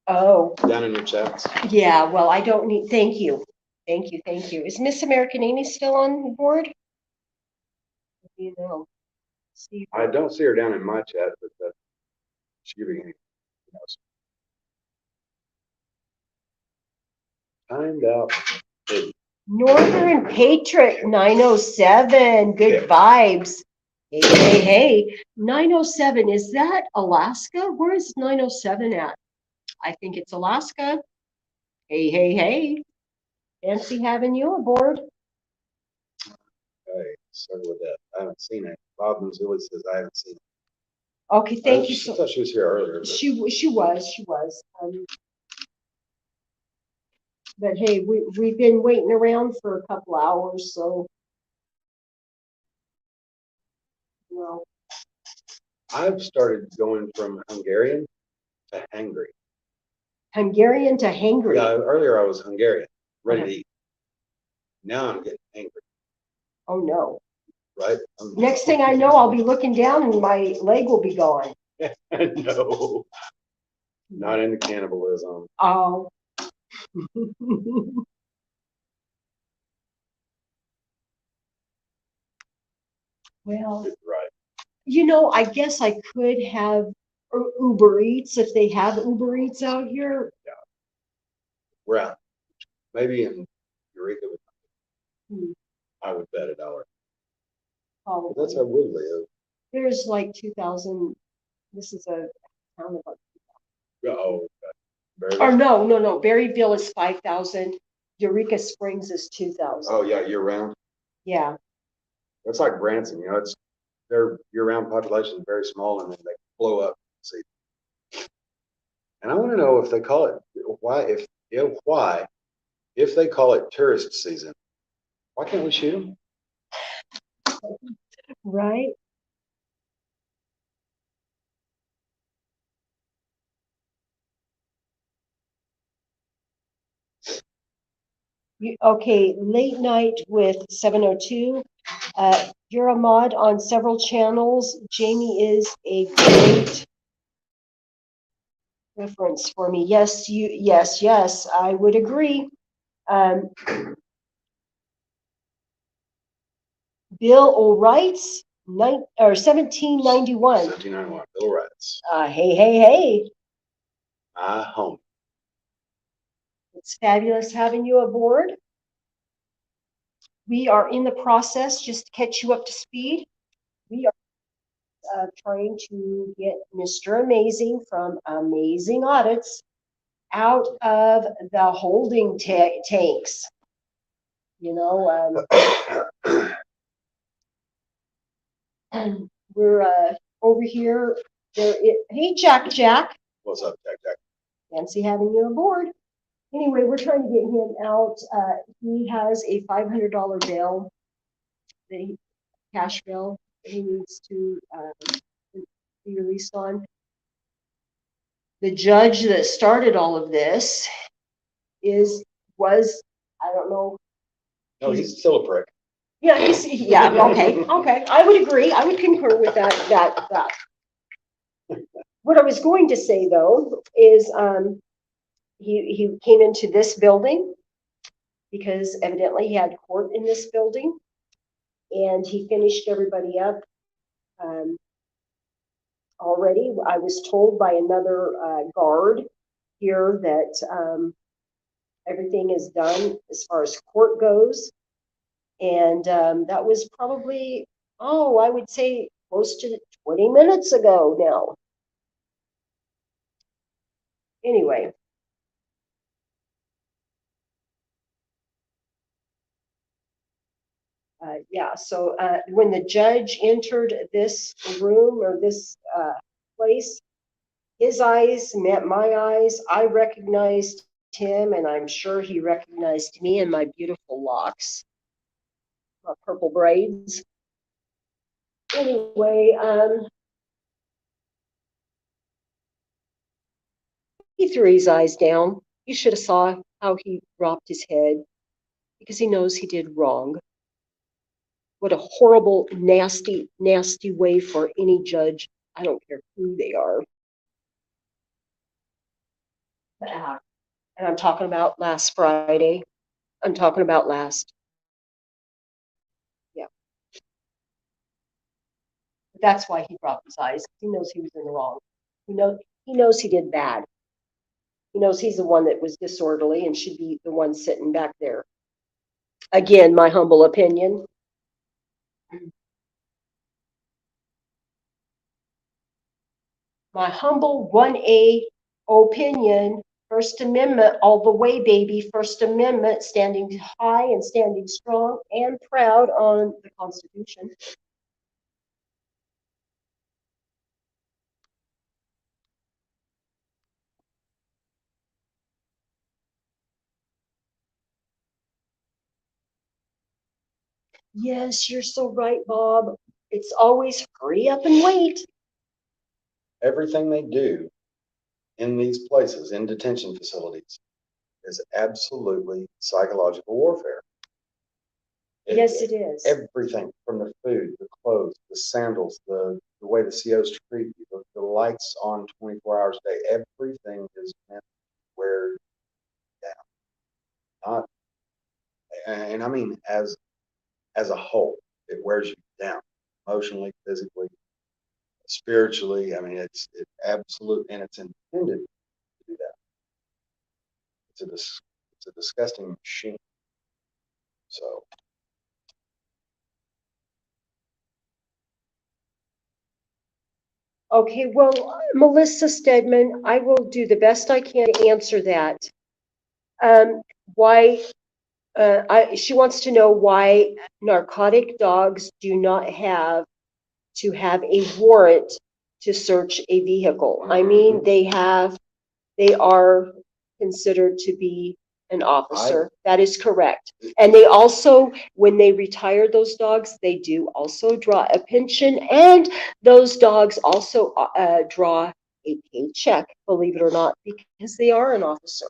Oh, down in your chats. yeah. Well, I don't need. Thank you. Thank you. Thank you. Is Miss American Amy still on board? You know. See. I don't see her down in my chat, but she giving any else. Timed out. Hidden. Northern Patriot 907. Good Yeah. vibes. Hey, hey, hey. 907. Is that Alaska? Where is 907 at? I think it's Alaska. Hey, hey, hey. Fancy having you aboard. circle with that. I haven't seen it. Bob Mazzulli says I haven't seen it. Okay, thank you I so. thought she was here earlier, but She was. But hey, we've been waiting around for a couple hours, so you know. I've started going from Hungarian to hangry. Hungarian to hangry. Yeah, earlier I was Hungarian, ready Uh-huh. to eat. Now I'm getting angry, Oh no. right? Next thing I know, I'll be looking down and my leg will be gone. No, not into cannibalism. Oh. Well, Right. you know, I guess I could have Uber Eats if they have Uber Eats out here. We're out. Maybe in Eureka, Hmm, I would bet $1. But Probably. that's how we live. There's like 2,000. This is a town of. Oh, okay. Or no. Berryville is 5,000. Eureka Springs is 2,000. Oh, yeah, year round. Yeah. That's like Branson, you know, it's their year-round population is very small and then they blow up. See, and I want to know if they call it why if they call it tourist season, why can't we shoot them? Right. Okay, late night with 702. You're a mod on several channels. Jamie is a great reference for me. Yes, I would agree. Um, Bill O'Reilly's 1791. 1791, Bill Rats. Hey. My home. It's fabulous having you aboard. We are in the process, just to catch you up to speed. We are trying to get Mr. Amazing from Amazing Audits out of the holding tanks. You know, we're over here. Hey, Jack. What's up, Jack? Fancy having you aboard. Anyway, we're trying to get him out. He has a $500 bail, cash bail that he needs to be released on. The judge that started all of this was I don't know. No, he's still a prick. Yeah, okay. I would agree. I would concur with that. What I was going to say though is he came into this building because evidently he had court in this building, and he finished everybody up already. I was told by another guard here that everything is done as far as court goes. And that was probably, I would say close to 20 minutes ago now. Anyway. So when the judge entered this room or this place, his eyes met my eyes. I recognized him, and I'm sure he recognized me and my beautiful locks, my purple braids. Anyway, he threw his eyes down. You should have saw how he dropped his head because he knows he did wrong. What a horrible, nasty way for any judge. I don't care who they are. And I'm talking about last Friday. I'm talking about last. Yeah. But that's why he dropped his eyes. He knows he was in the wrong. He knows he did bad. He knows he's the one that was disorderly and should be the one sitting back there. Again, my humble opinion. My humble 1A opinion. First Amendment all the way, baby. First Amendment, standing high and standing strong and proud on the Constitution. Yes, you're so right, Bob. It's always hurry up and wait. Everything they do in these places, in detention facilities, is absolutely psychological warfare. Yes, it is. Everything from the food, the clothes, the sandals, the way the COs treat you, the lights on 24 hours a day, everything is meant to wear you down. Not, and I mean as a whole, it wears you down emotionally, physically, spiritually. I mean, it's absolute, and it's intended to do that. It's a disgusting machine. So. Okay, well, Melissa Stedman, I will do the best I can to answer that. Why? She wants to know why narcotic dogs do not have to have a warrant to search a vehicle. I mean, they are considered to be an officer. That is correct. And they also, when they retire those dogs, they do also draw a pension, and those dogs also draw a paycheck, believe it or not, because they are an officer.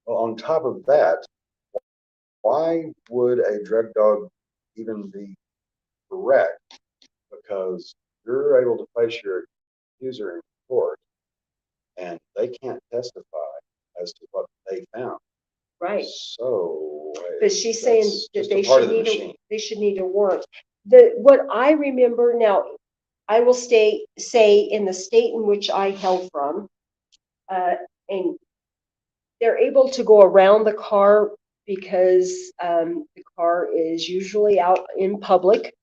Well, on top of that, why would a drug dog even be correct? Because you're able to face your accuser in court, and they can't testify as to what they found. Right. So, But she's saying that they should need a warrant. What I remember now, I will say in the state in which I hail from, and they're able to go around the car because the car is usually out in public,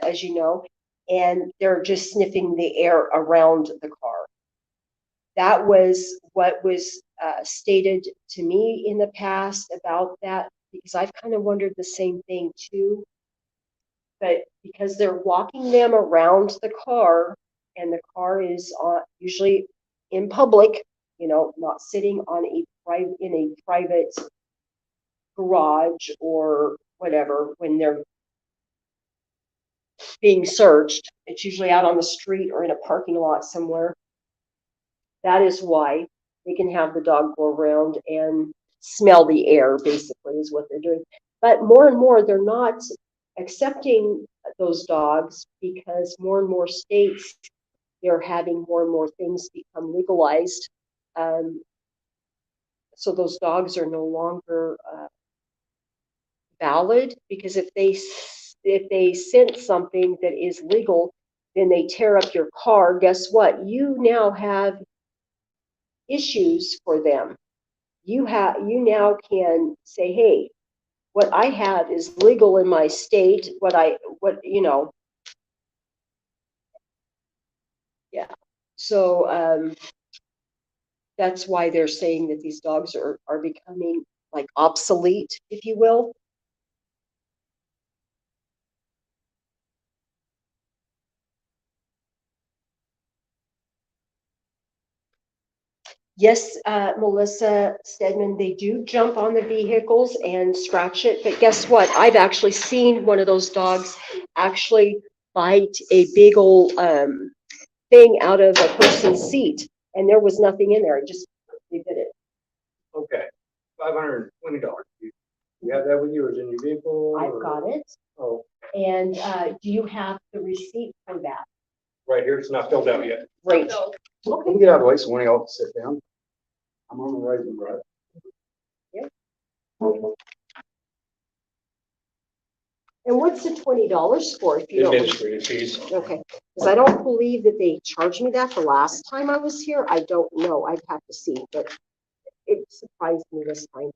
as you know, and they're just sniffing the air around the car. That was what was stated to me in the past about that, because I've kind of wondered the same thing too. But because they're walking them around the car, and the car is usually in public, not sitting on in a private garage or whatever when they're being searched. It's usually out on the street or in a parking lot somewhere. That is why they can have the dog go around and smell the air, basically, is what they're doing. But more and more, they're not accepting those dogs because more and more states, they're having more and more things become legalized. So those dogs are no longer valid, because if they sense something that is legal, then they tear up your car. Guess what? You now have issues for them. You now can say, hey, what I have is legal in my state. Yeah. So that's why they're saying that these dogs are becoming like obsolete, if you will. Yes, Melissa Stedman, they do jump on the vehicles and scratch it. But guess what? I've actually seen one of those dogs actually bite a big old thing out of a person's seat, and there was nothing in there. They did it. Okay, $520. You have that with you, or is it in your vehicle? I've got it. Oh, And do you have the receipt for that? right here, it's not filled out yet. Great. Let me get out of the way so one of y'all can sit down. I'm on the raisin bread. Yep. And what's the $20 for? If you don't. Administrative fees. Okay, because I don't believe that they charged me that the last time I was here. I don't know. I'd have to see, but it surprised me this time.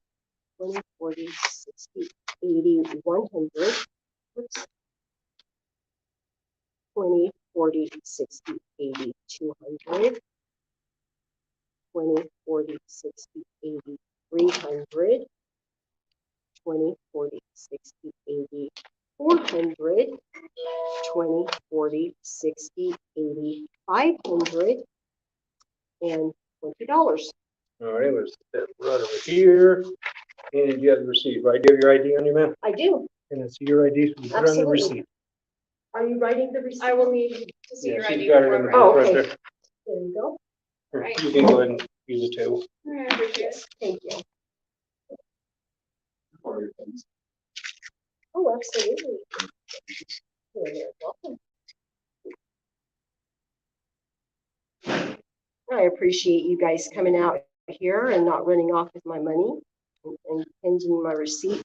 20, 40, 60, 80, 100. Oops. 20, 40, 60, 80, 200. 20, 40, 60, 80, 300, 20, 40, 60, 80, 400, 20, 40, 60, 80, 500, and $20. All right, let's set that right over here. And you have the receipt, right? Do you have your ID on you, man? I do. And it's your ID, so you put it on the Absolutely. receipt. Are you writing the receipt? I will need to see Yeah, your she's ID. got it in the before Oh, book right okay. there. There you go. Here, Right. you can go ahead and use the table. I appreciate it. Thank you. Oh, absolutely. You're very welcome. I appreciate you guys coming out here and not running off with my money and handing my receipt.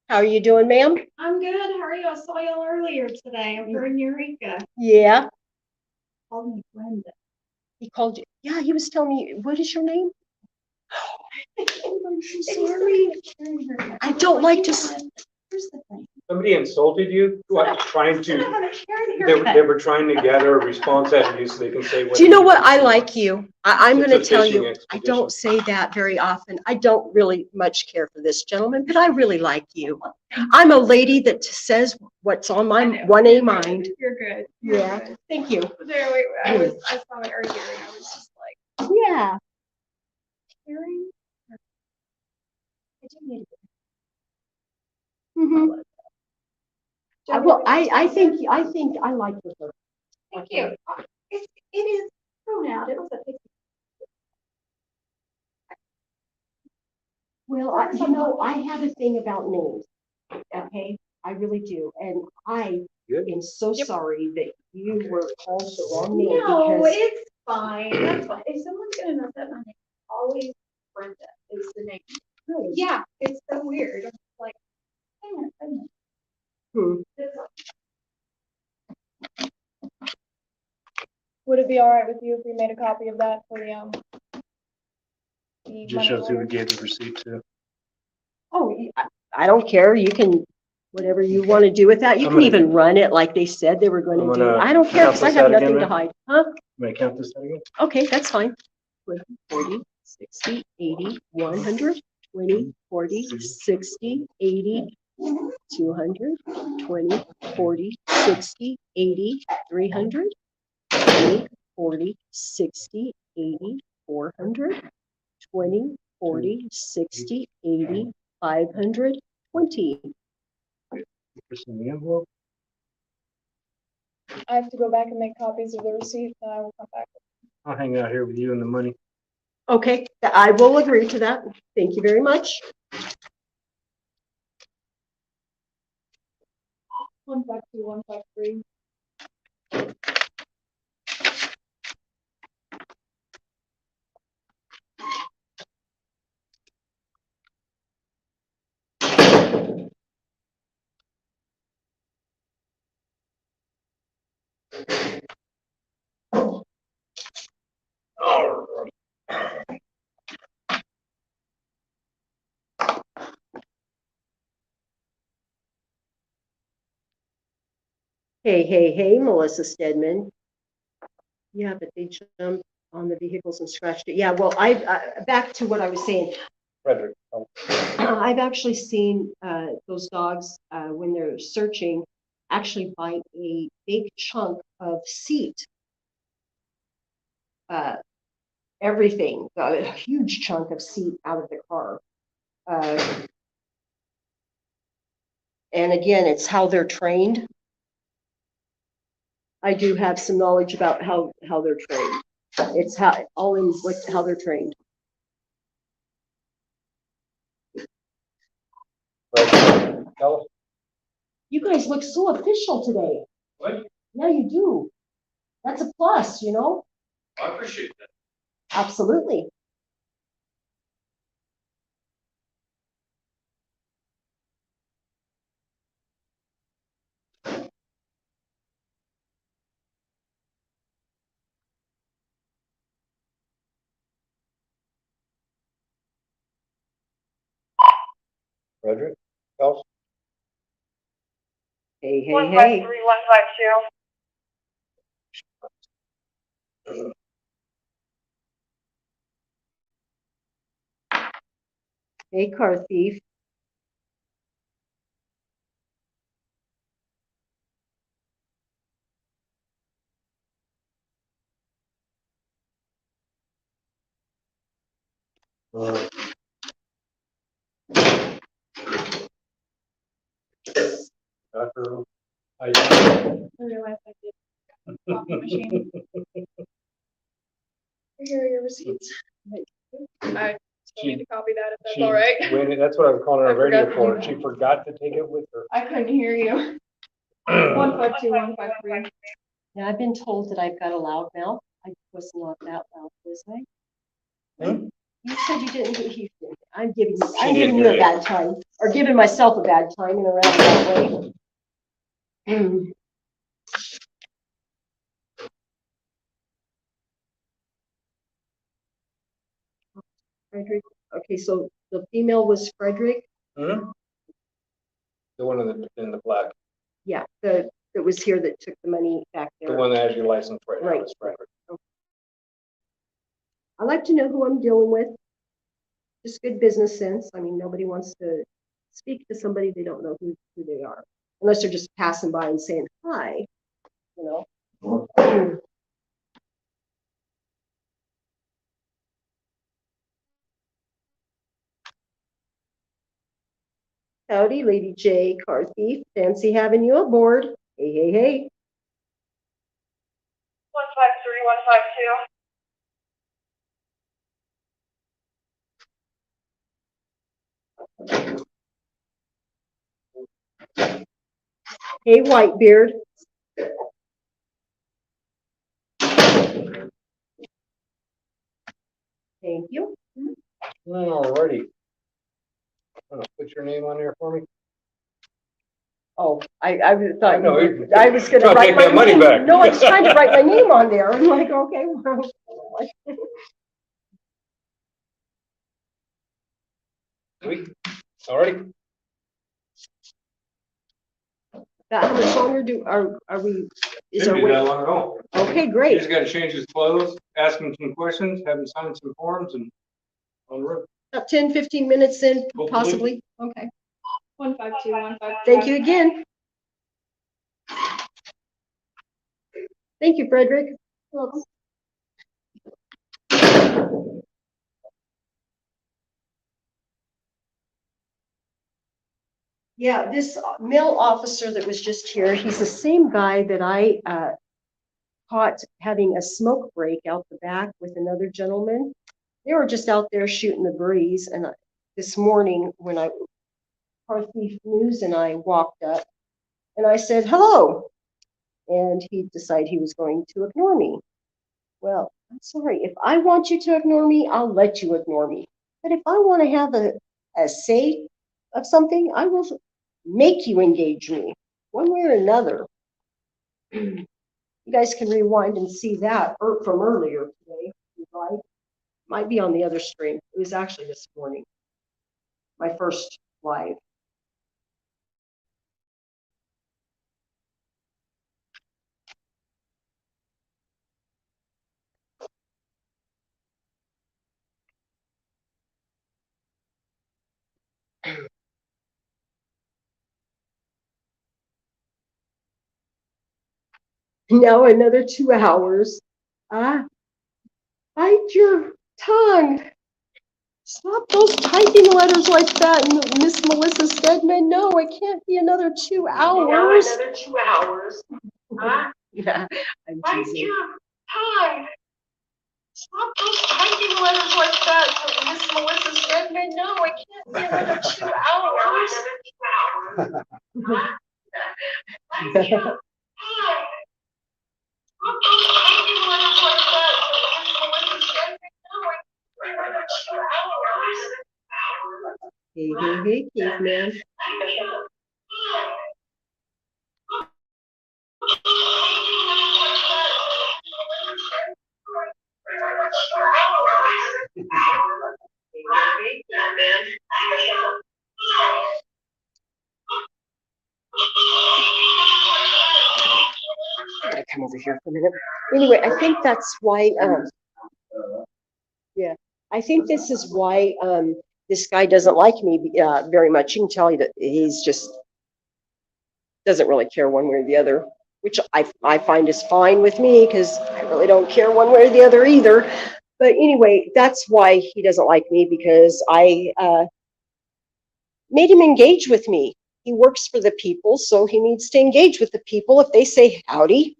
How are you doing, ma'am? I'm good. How are you? I saw y'all earlier today over in Eureka. Yeah. Called me Brenda. He called you. Yeah, he was telling me, what is your name? I'm so sorry. I don't like to. Here's the thing. Somebody insulted you? What, trying Should have to, had a Karen they haircut. they were trying to gather a response out of you so they can say what. Do you know what? I like you. I'm It's going a to tell fishing you, I expedition. don't say that very often. I don't really much care for this gentleman, but I really like you. I'm a lady that says what's on my I know. 1A mind. You're good. You're Yeah, good. thank you. There, I saw it earlier and I was just like, Yeah. Karen? I do need to Mhm. Well, I think I like your book. Thank you. It is thrown out. It was a big. Well, I have a thing about names. Okay, I really do, and I Good. am so sorry that you were called the wrong name No, because it's fine. That's fine. If someone's gonna mess up my name, always Brenda is the name. Really? Yeah, it's so weird. I'm like, hang on, hang on. Hmm. Would it be all right with you if we made a copy of that for the Just money shows who we order? gave the receipt to. Oh, I don't care. You can, whatever you want to do with that. You I'm can gonna- even run it like they said they were going I'm to do. gonna I don't care count because I this have out again, nothing to ma'am. hide. Huh? May I count this out again? Okay, that's fine. 20, 40, 60, 80, 100, 20, 40, 60, 80, 200, 20, 40, 60, 80, 300, 20, 40, 60, 80, 400, 20, 40, 60, 80, 500, 20. Just in the envelope. I have to go back and make copies of the receipt, and I will come back. I'll hang out here with you and the money. Okay, I will agree to that. Thank you very much. 152, 153. Hey, Melissa Stedman. Yeah, but they jumped on the vehicles and scratched it. Yeah, well, back to what I was saying. Frederick. I've actually seen those dogs when they're searching actually bite a big chunk of seat. Everything, a huge chunk of seat out of the car. And again, it's how they're trained. I do have some knowledge about how they're trained. It's how they're trained. Alice? You guys look so official today. What? Yeah, you do. That's a plus, you know? I appreciate that. Absolutely. Frederick? Alice? Hey. 153, 152. Hey, car thief. After I. I realized I did coffee machine. Here are your receipts. I still need to copy that if that's all right. That's what I was calling her I on radio forgot to for. do She that. forgot to take it with her. I couldn't hear you. 152153. Now, I've been told that I've got a loud mouth. I was not that loud, was I? Hmm? You said you didn't. I'm giving didn't you hear a you. bad time, or giving myself a bad time in a roundabout way. Frederick. Okay, so the female was Frederick. Hmm? The one in the black, Yeah, that was here that took the money back the there. one that has your license right now. Right, is Frederick. I like to know who I'm dealing with. Just good business sense. I mean, nobody wants to speak to somebody they don't know who they are, unless they're just passing by and saying hi. You know. Howdy, Lady J, car thief. Fancy having you aboard. Hey, hey, hey. 153152. Hey, Whitebeard. Thank you. Alrighty. Put your name on there for me. Oh, I thought I know, you're I was going to trying to write take my that money name. back. No, I was trying to write my name on there. I'm like, okay, well. Sweet. Alrighty. How much longer are we? Is our Shouldn't be that wait? long at all. Okay, You great. just gotta change his clothes, ask him some questions, have him sign some forms, and on the road. About 10, 15 minutes in, Hopefully. possibly. Okay. 152153. Thank you again. Thank you, Frederick. Yeah, this male officer that was just here, he's the same guy that I caught having a smoke break out the back with another gentleman. They were just out there shooting the breeze, and this morning when Car Thief News and I walked up, and I said hello, and he decided he was going to ignore me. Well, I'm sorry. If I want you to ignore me, I'll let you ignore me. But if I want to have a say of something, I will make you engage me one way or another. You guys can rewind and see that from earlier today. Right? Might be on the other stream. It was actually this morning, my first live. Now another 2 hours. Bite your tongue. Stop those typing letters like that, Miss Melissa Stedman. No, it can't be another 2 hours. Now another 2 hours. Yeah, I'm Bite teasing. your tongue. Stop those typing letters like that, Miss Melissa Stedman. No, it can't be another 2 hours. Bite your tongue. Stop those typing letters like that, Miss Melissa Stedman. No, it can't be another 2 hours. Hey, hey, hey, caveman. I gotta come over here for a minute. Anyway, I think that's why, yeah, I think this is why, this guy doesn't like me, very much. You can tell you that he's just, doesn't really care one way or the other, which I find is fine with me, because I really don't care one way or the other either. But anyway, that's why he doesn't like me, because I, made him engage with me. He works for the people, so he needs to engage with the people. If they say howdy,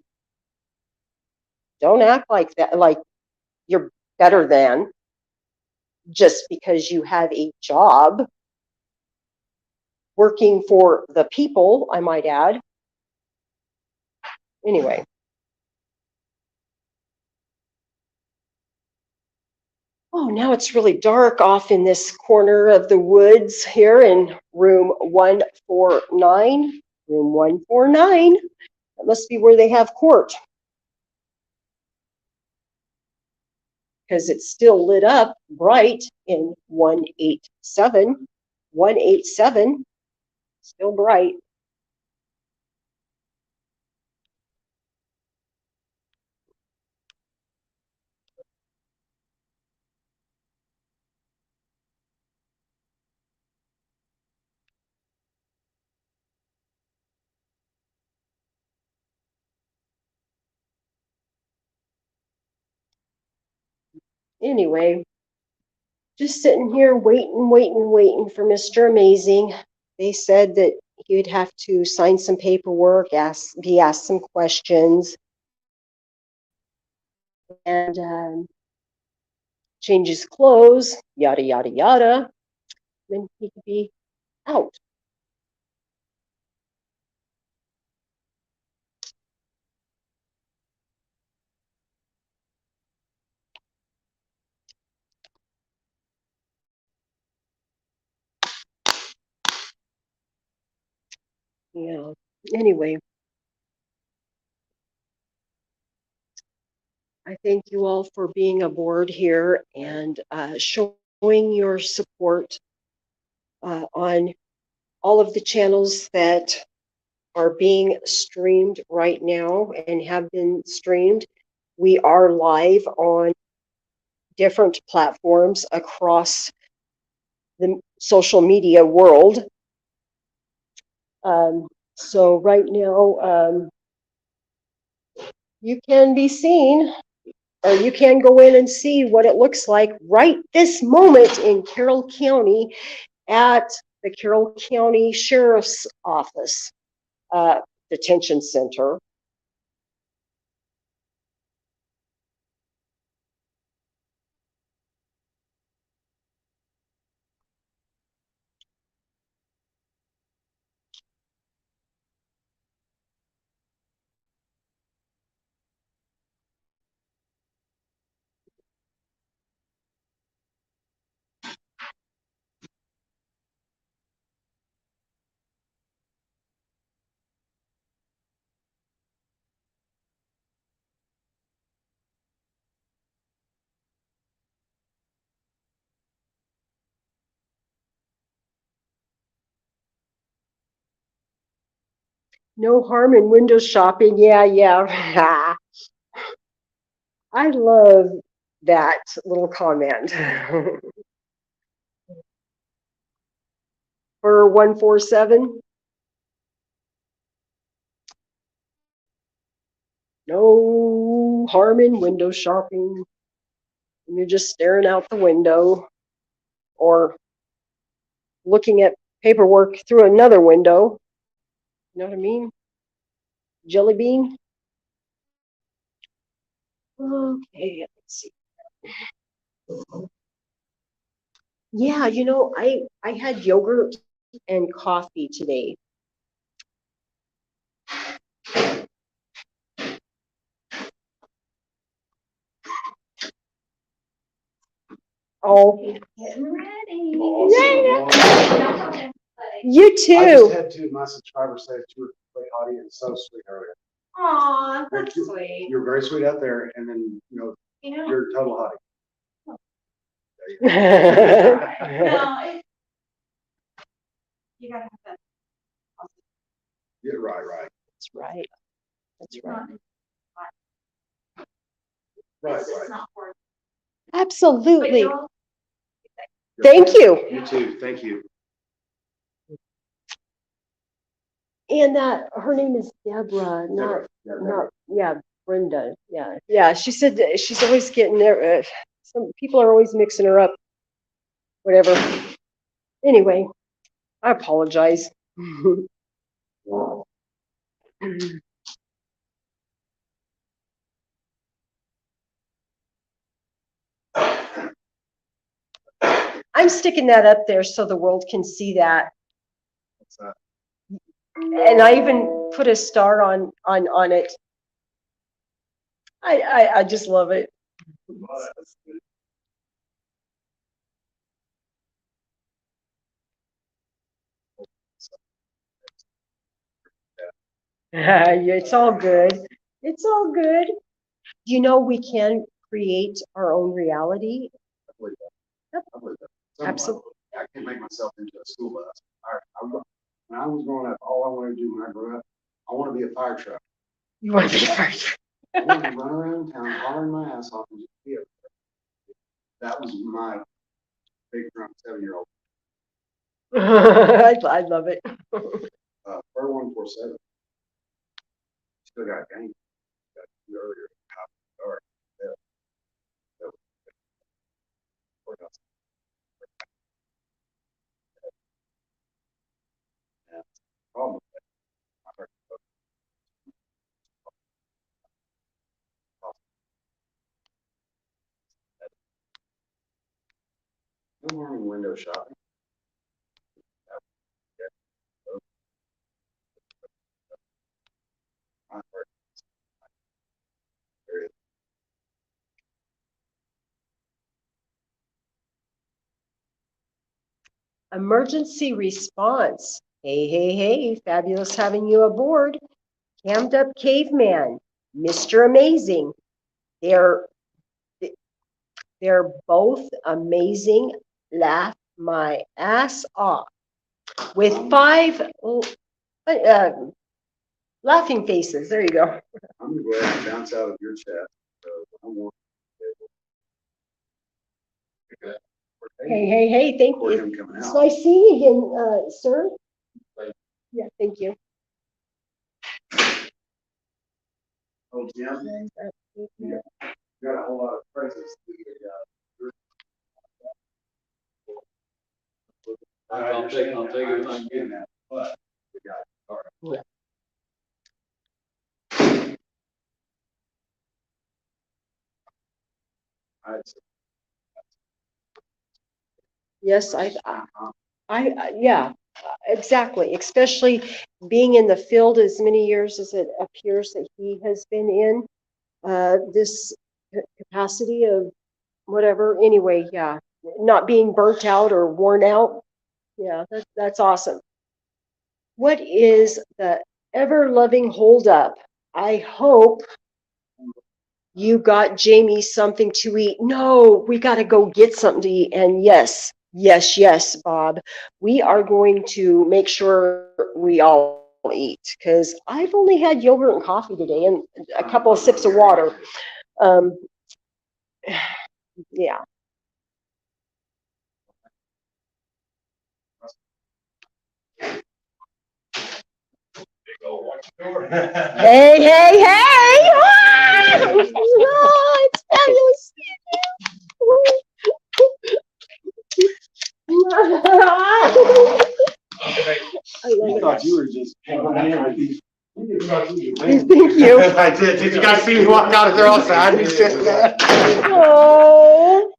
don't act like that, like you're better than, just because you have a job working for the people, I might add. Anyway. Oh, now it's really dark off in this corner of the woods here in room 149. Room 149. That must be where they have court, because it's still lit up bright in 187. 187, still bright. Anyway, just sitting here waiting for Mr. Amazing. They said that he would have to sign some paperwork, be asked some questions, and change his clothes, yada, yada, yada. Then he could be out. Yeah, anyway. I thank you all for being aboard here and showing your support on all of the channels that are being streamed right now and have been streamed. We are live on different platforms across the social media world. So right now, you can be seen, or you can go in and see what it looks like right this moment in Carroll County at the Carroll County Sheriff's Office Detention Center. No harm in window shopping. Yeah. I love that little comment. For 147, no harm in window shopping. And you're just staring out the window or looking at paperwork through another window. You know what I mean? Jelly bean. Okay, let's see. Yeah, I had yogurt and coffee today. Oh, Getting ready. you I just too. had two of my subscribers say that you were really haughty and so sweet earlier. Aw, that's You're- sweet. You're very sweet out there, and then, You know, you're total hottie. no, you gotta have that. Yeah, right. That's right. That's right. It's just not for. But Absolutely. you're all Thank you. You too, thank you. And her name is Deborah, yeah, Brenda. Yeah. Yeah. She said that she's always getting there. Some people are always mixing her up. Whatever. Anyway, I apologize. I'm sticking that up there so the world can see that. What's that? And I even put a star on it. I just love it. That's good. Yeah, it's all good. It's all good. You know, we can create our own reality. I believe that. Yep. I believe that. Absolutely. I can't make myself into a school bus. When I was growing up, all I wanted to do when I grew up, I want to be a fire truck. You want to be first? I want to run around town hollering my ass off and just be a That was my big drunk 7-year-old. I love it. Fur 147. Still got a game. Got two earlier. Dark. Yeah. That was- what else? Yeah. Problem. No morning window shopping. Emergency response. Hey, hey, hey, fabulous having you aboard. Cammed up caveman, Mr. Amazing. They're both amazing. Laugh my ass off. With 5 laughing faces. There you go. I'm gonna go ahead and bounce out of your chat. So I want. Hey, hey, hey, thank For you. him coming It's out. nice seeing you again, sir. Yeah, thank you. Oh, Jim, you got a whole lot of presents to get I'll take it if I can get that, but we got it. All right. All right. So, Yes, yeah, exactly. Especially being in the field as many years as it appears that he has been in, this capacity of whatever. Anyway, yeah, not being burnt out or worn out. Yeah, that's awesome. What is the ever-loving holdup? I hope you got Jamie something to eat. No, we got to go get something to eat. And yes, yes, yes, Bob, we are going to make sure we all eat because I've only had yogurt and coffee today and a couple of sips of water. Yeah. Hey, hey, hey! Ah! Oh, it's fabulous. you thought you were just. Thank you. I did. Did you guys see me walk out of there all sad and shit, man? Oh.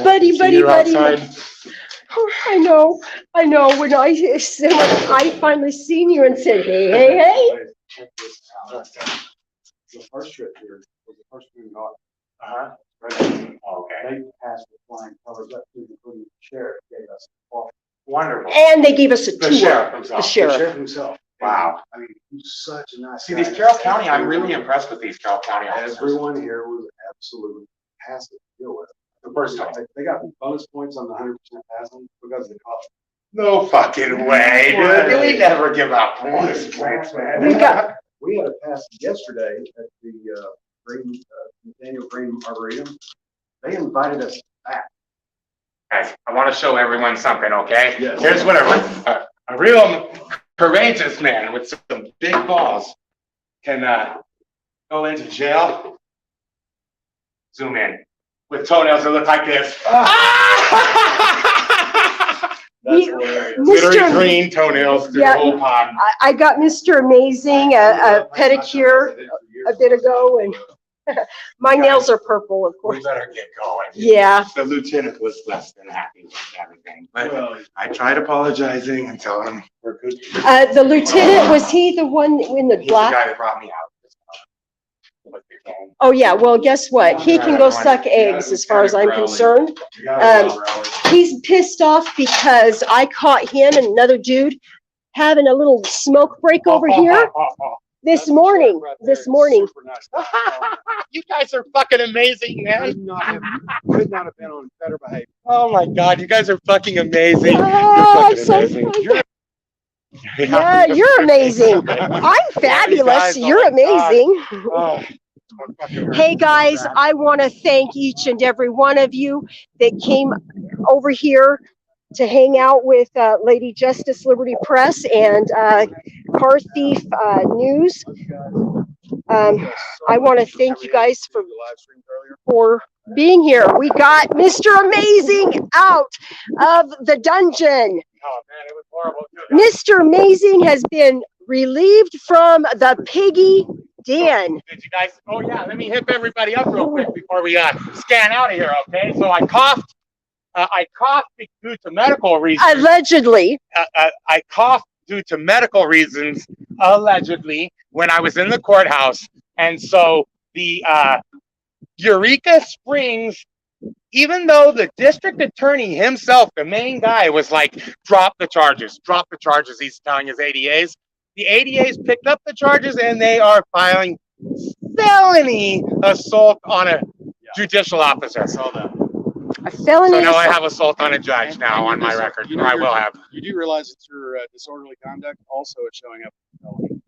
Buddy. I know. When I finally seen you and said, hey, hey, hey. Check this out. The first trip here was the first thing got. Okay. They passed the flying colors up to the sheriff gave us. Wonderful. And they gave us a tour. The sheriff himself. The sheriff. The sheriff himself. Wow. I mean, he's such a nice See, guy. these Carroll County, I'm really impressed with these Carroll County officers. Everyone here was absolutely fantastic to deal with. I took first time. They got bonus points on the 100% passing because of the cost. No fucking way, dude. We never give out bonus points, man. We had a pass yesterday at the Green, Nathaniel Green Arboretum. They invited us back. Guys, I want to show everyone something, okay? Yes. Here's what a real courageous man with some big balls can go into jail. Zoom in with toenails that look like this. That's hilarious. Literally green toenails through Yeah. the whole pond. I got Mr. Amazing a pedicure a bit ago, and my nails are purple, of We course. better get going. Yeah. The lieutenant was less than happy with everything, but Well, I tried apologizing and telling him we're good. The lieutenant, was he the one in the He's the black? guy that brought me out. Oh, yeah, well, guess what? He can go suck eggs as far as I'm concerned. we got a rally. He's pissed off because I caught him and another dude having a little smoke break over here this morning. You guys are fucking amazing, man. Could not have been on better behavior. Oh my God, you guys are fucking amazing. Oh, You're fucking I'm so amazing. Yeah, you're amazing. I'm fabulous. guys, oh You're my God. amazing. Oh, I'm fucking Hey guys, I want to thank each and every one of you that came over here to hang out with Lady Justice Liberty Press and Car Thief News. I want to thank you guys for being here. We got Mr. Amazing out of the dungeon. Oh man, it was horrible. Mr. Amazing has been relieved from the piggy den. Did you guys? Oh yeah, let me hip everybody up real quick before we scan out of here. Okay, so I coughed. I coughed due to medical reasons. Allegedly. I coughed due to medical reasons, allegedly, when I was in the courthouse, and so the Eureka Springs. Even though the district attorney himself, the main guy, was like, drop the charges, he's telling his ADAs. The ADAs picked up the charges and they are filing felony assault on a judicial officer. A So felony. now I have assault on a judge now on my record, or I will have. You do realize that your disorderly conduct also is showing up as a felony.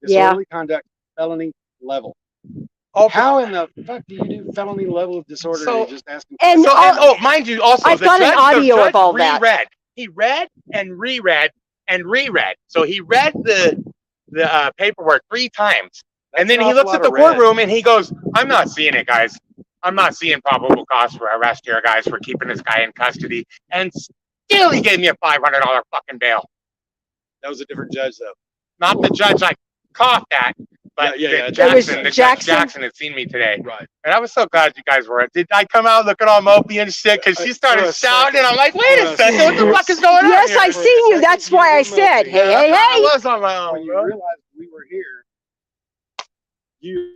Yeah. Disorderly conduct, felony level. Oh, How in the fuck do you do felony level of disorder? So- You're just asking. And mind you, also I've the got an judge, audio the of all that. reread. He read and reread and reread. So he read the paperwork 3 times, and then he looks at the courtroom and he goes, "I'm not seeing it, guys. I'm not seeing probable cause for arrest here, guys, for keeping this guy in custody." And still, he gave me a $500 fucking bail. That was a different judge, though. Not the judge I coughed at, but Yeah. Jackson. It was Judge Jackson had seen me today. Right. And I was so glad you guys were. Did I come out looking all mopey and shit? Because she started shouting, and I'm like, wait a second, what the fuck is going on yes, here? I seen you. That's why I said, hey. I was on my own. When you bro. realized we were here, you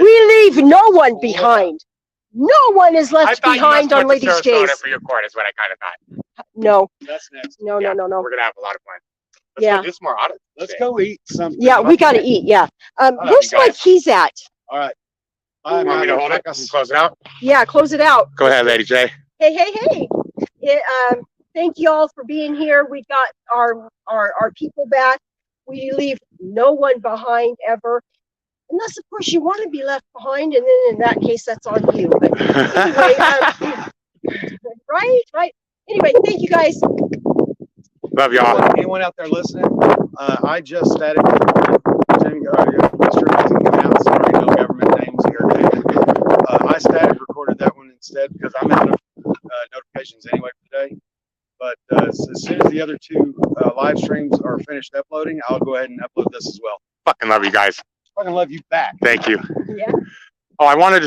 We leave no one behind. No one is I left thought you behind must on went to Ladies' Sarasota Days. for your court, is what I kind of thought. No, That's next. no. We're gonna have a lot of fun. Let's Yeah. go do some more audits. Let's go eat something. Yeah, we gotta eat. Yeah. love Where's you my guys. keys at? All right. You want me to hold it and close it out? Yeah, close it out. Go ahead, Lady J. Hey. Thank you all for being here. We got our people back. We leave no one behind ever. Unless, of course, you want to be left behind, and then in that case, that's on you. But anyway, right? Anyway, thank you guys. Love y'all. Anyone out there listening? I just static Mr. Amazing came out. Sorry, no government names here. I static recorded that one instead because I'm out of notifications anyway for today. But as soon as the other 2 live streams are finished uploading, I'll go ahead and upload this as well. Fucking love you guys. Fucking love you back. Thank you. Yeah. Oh, I wanted to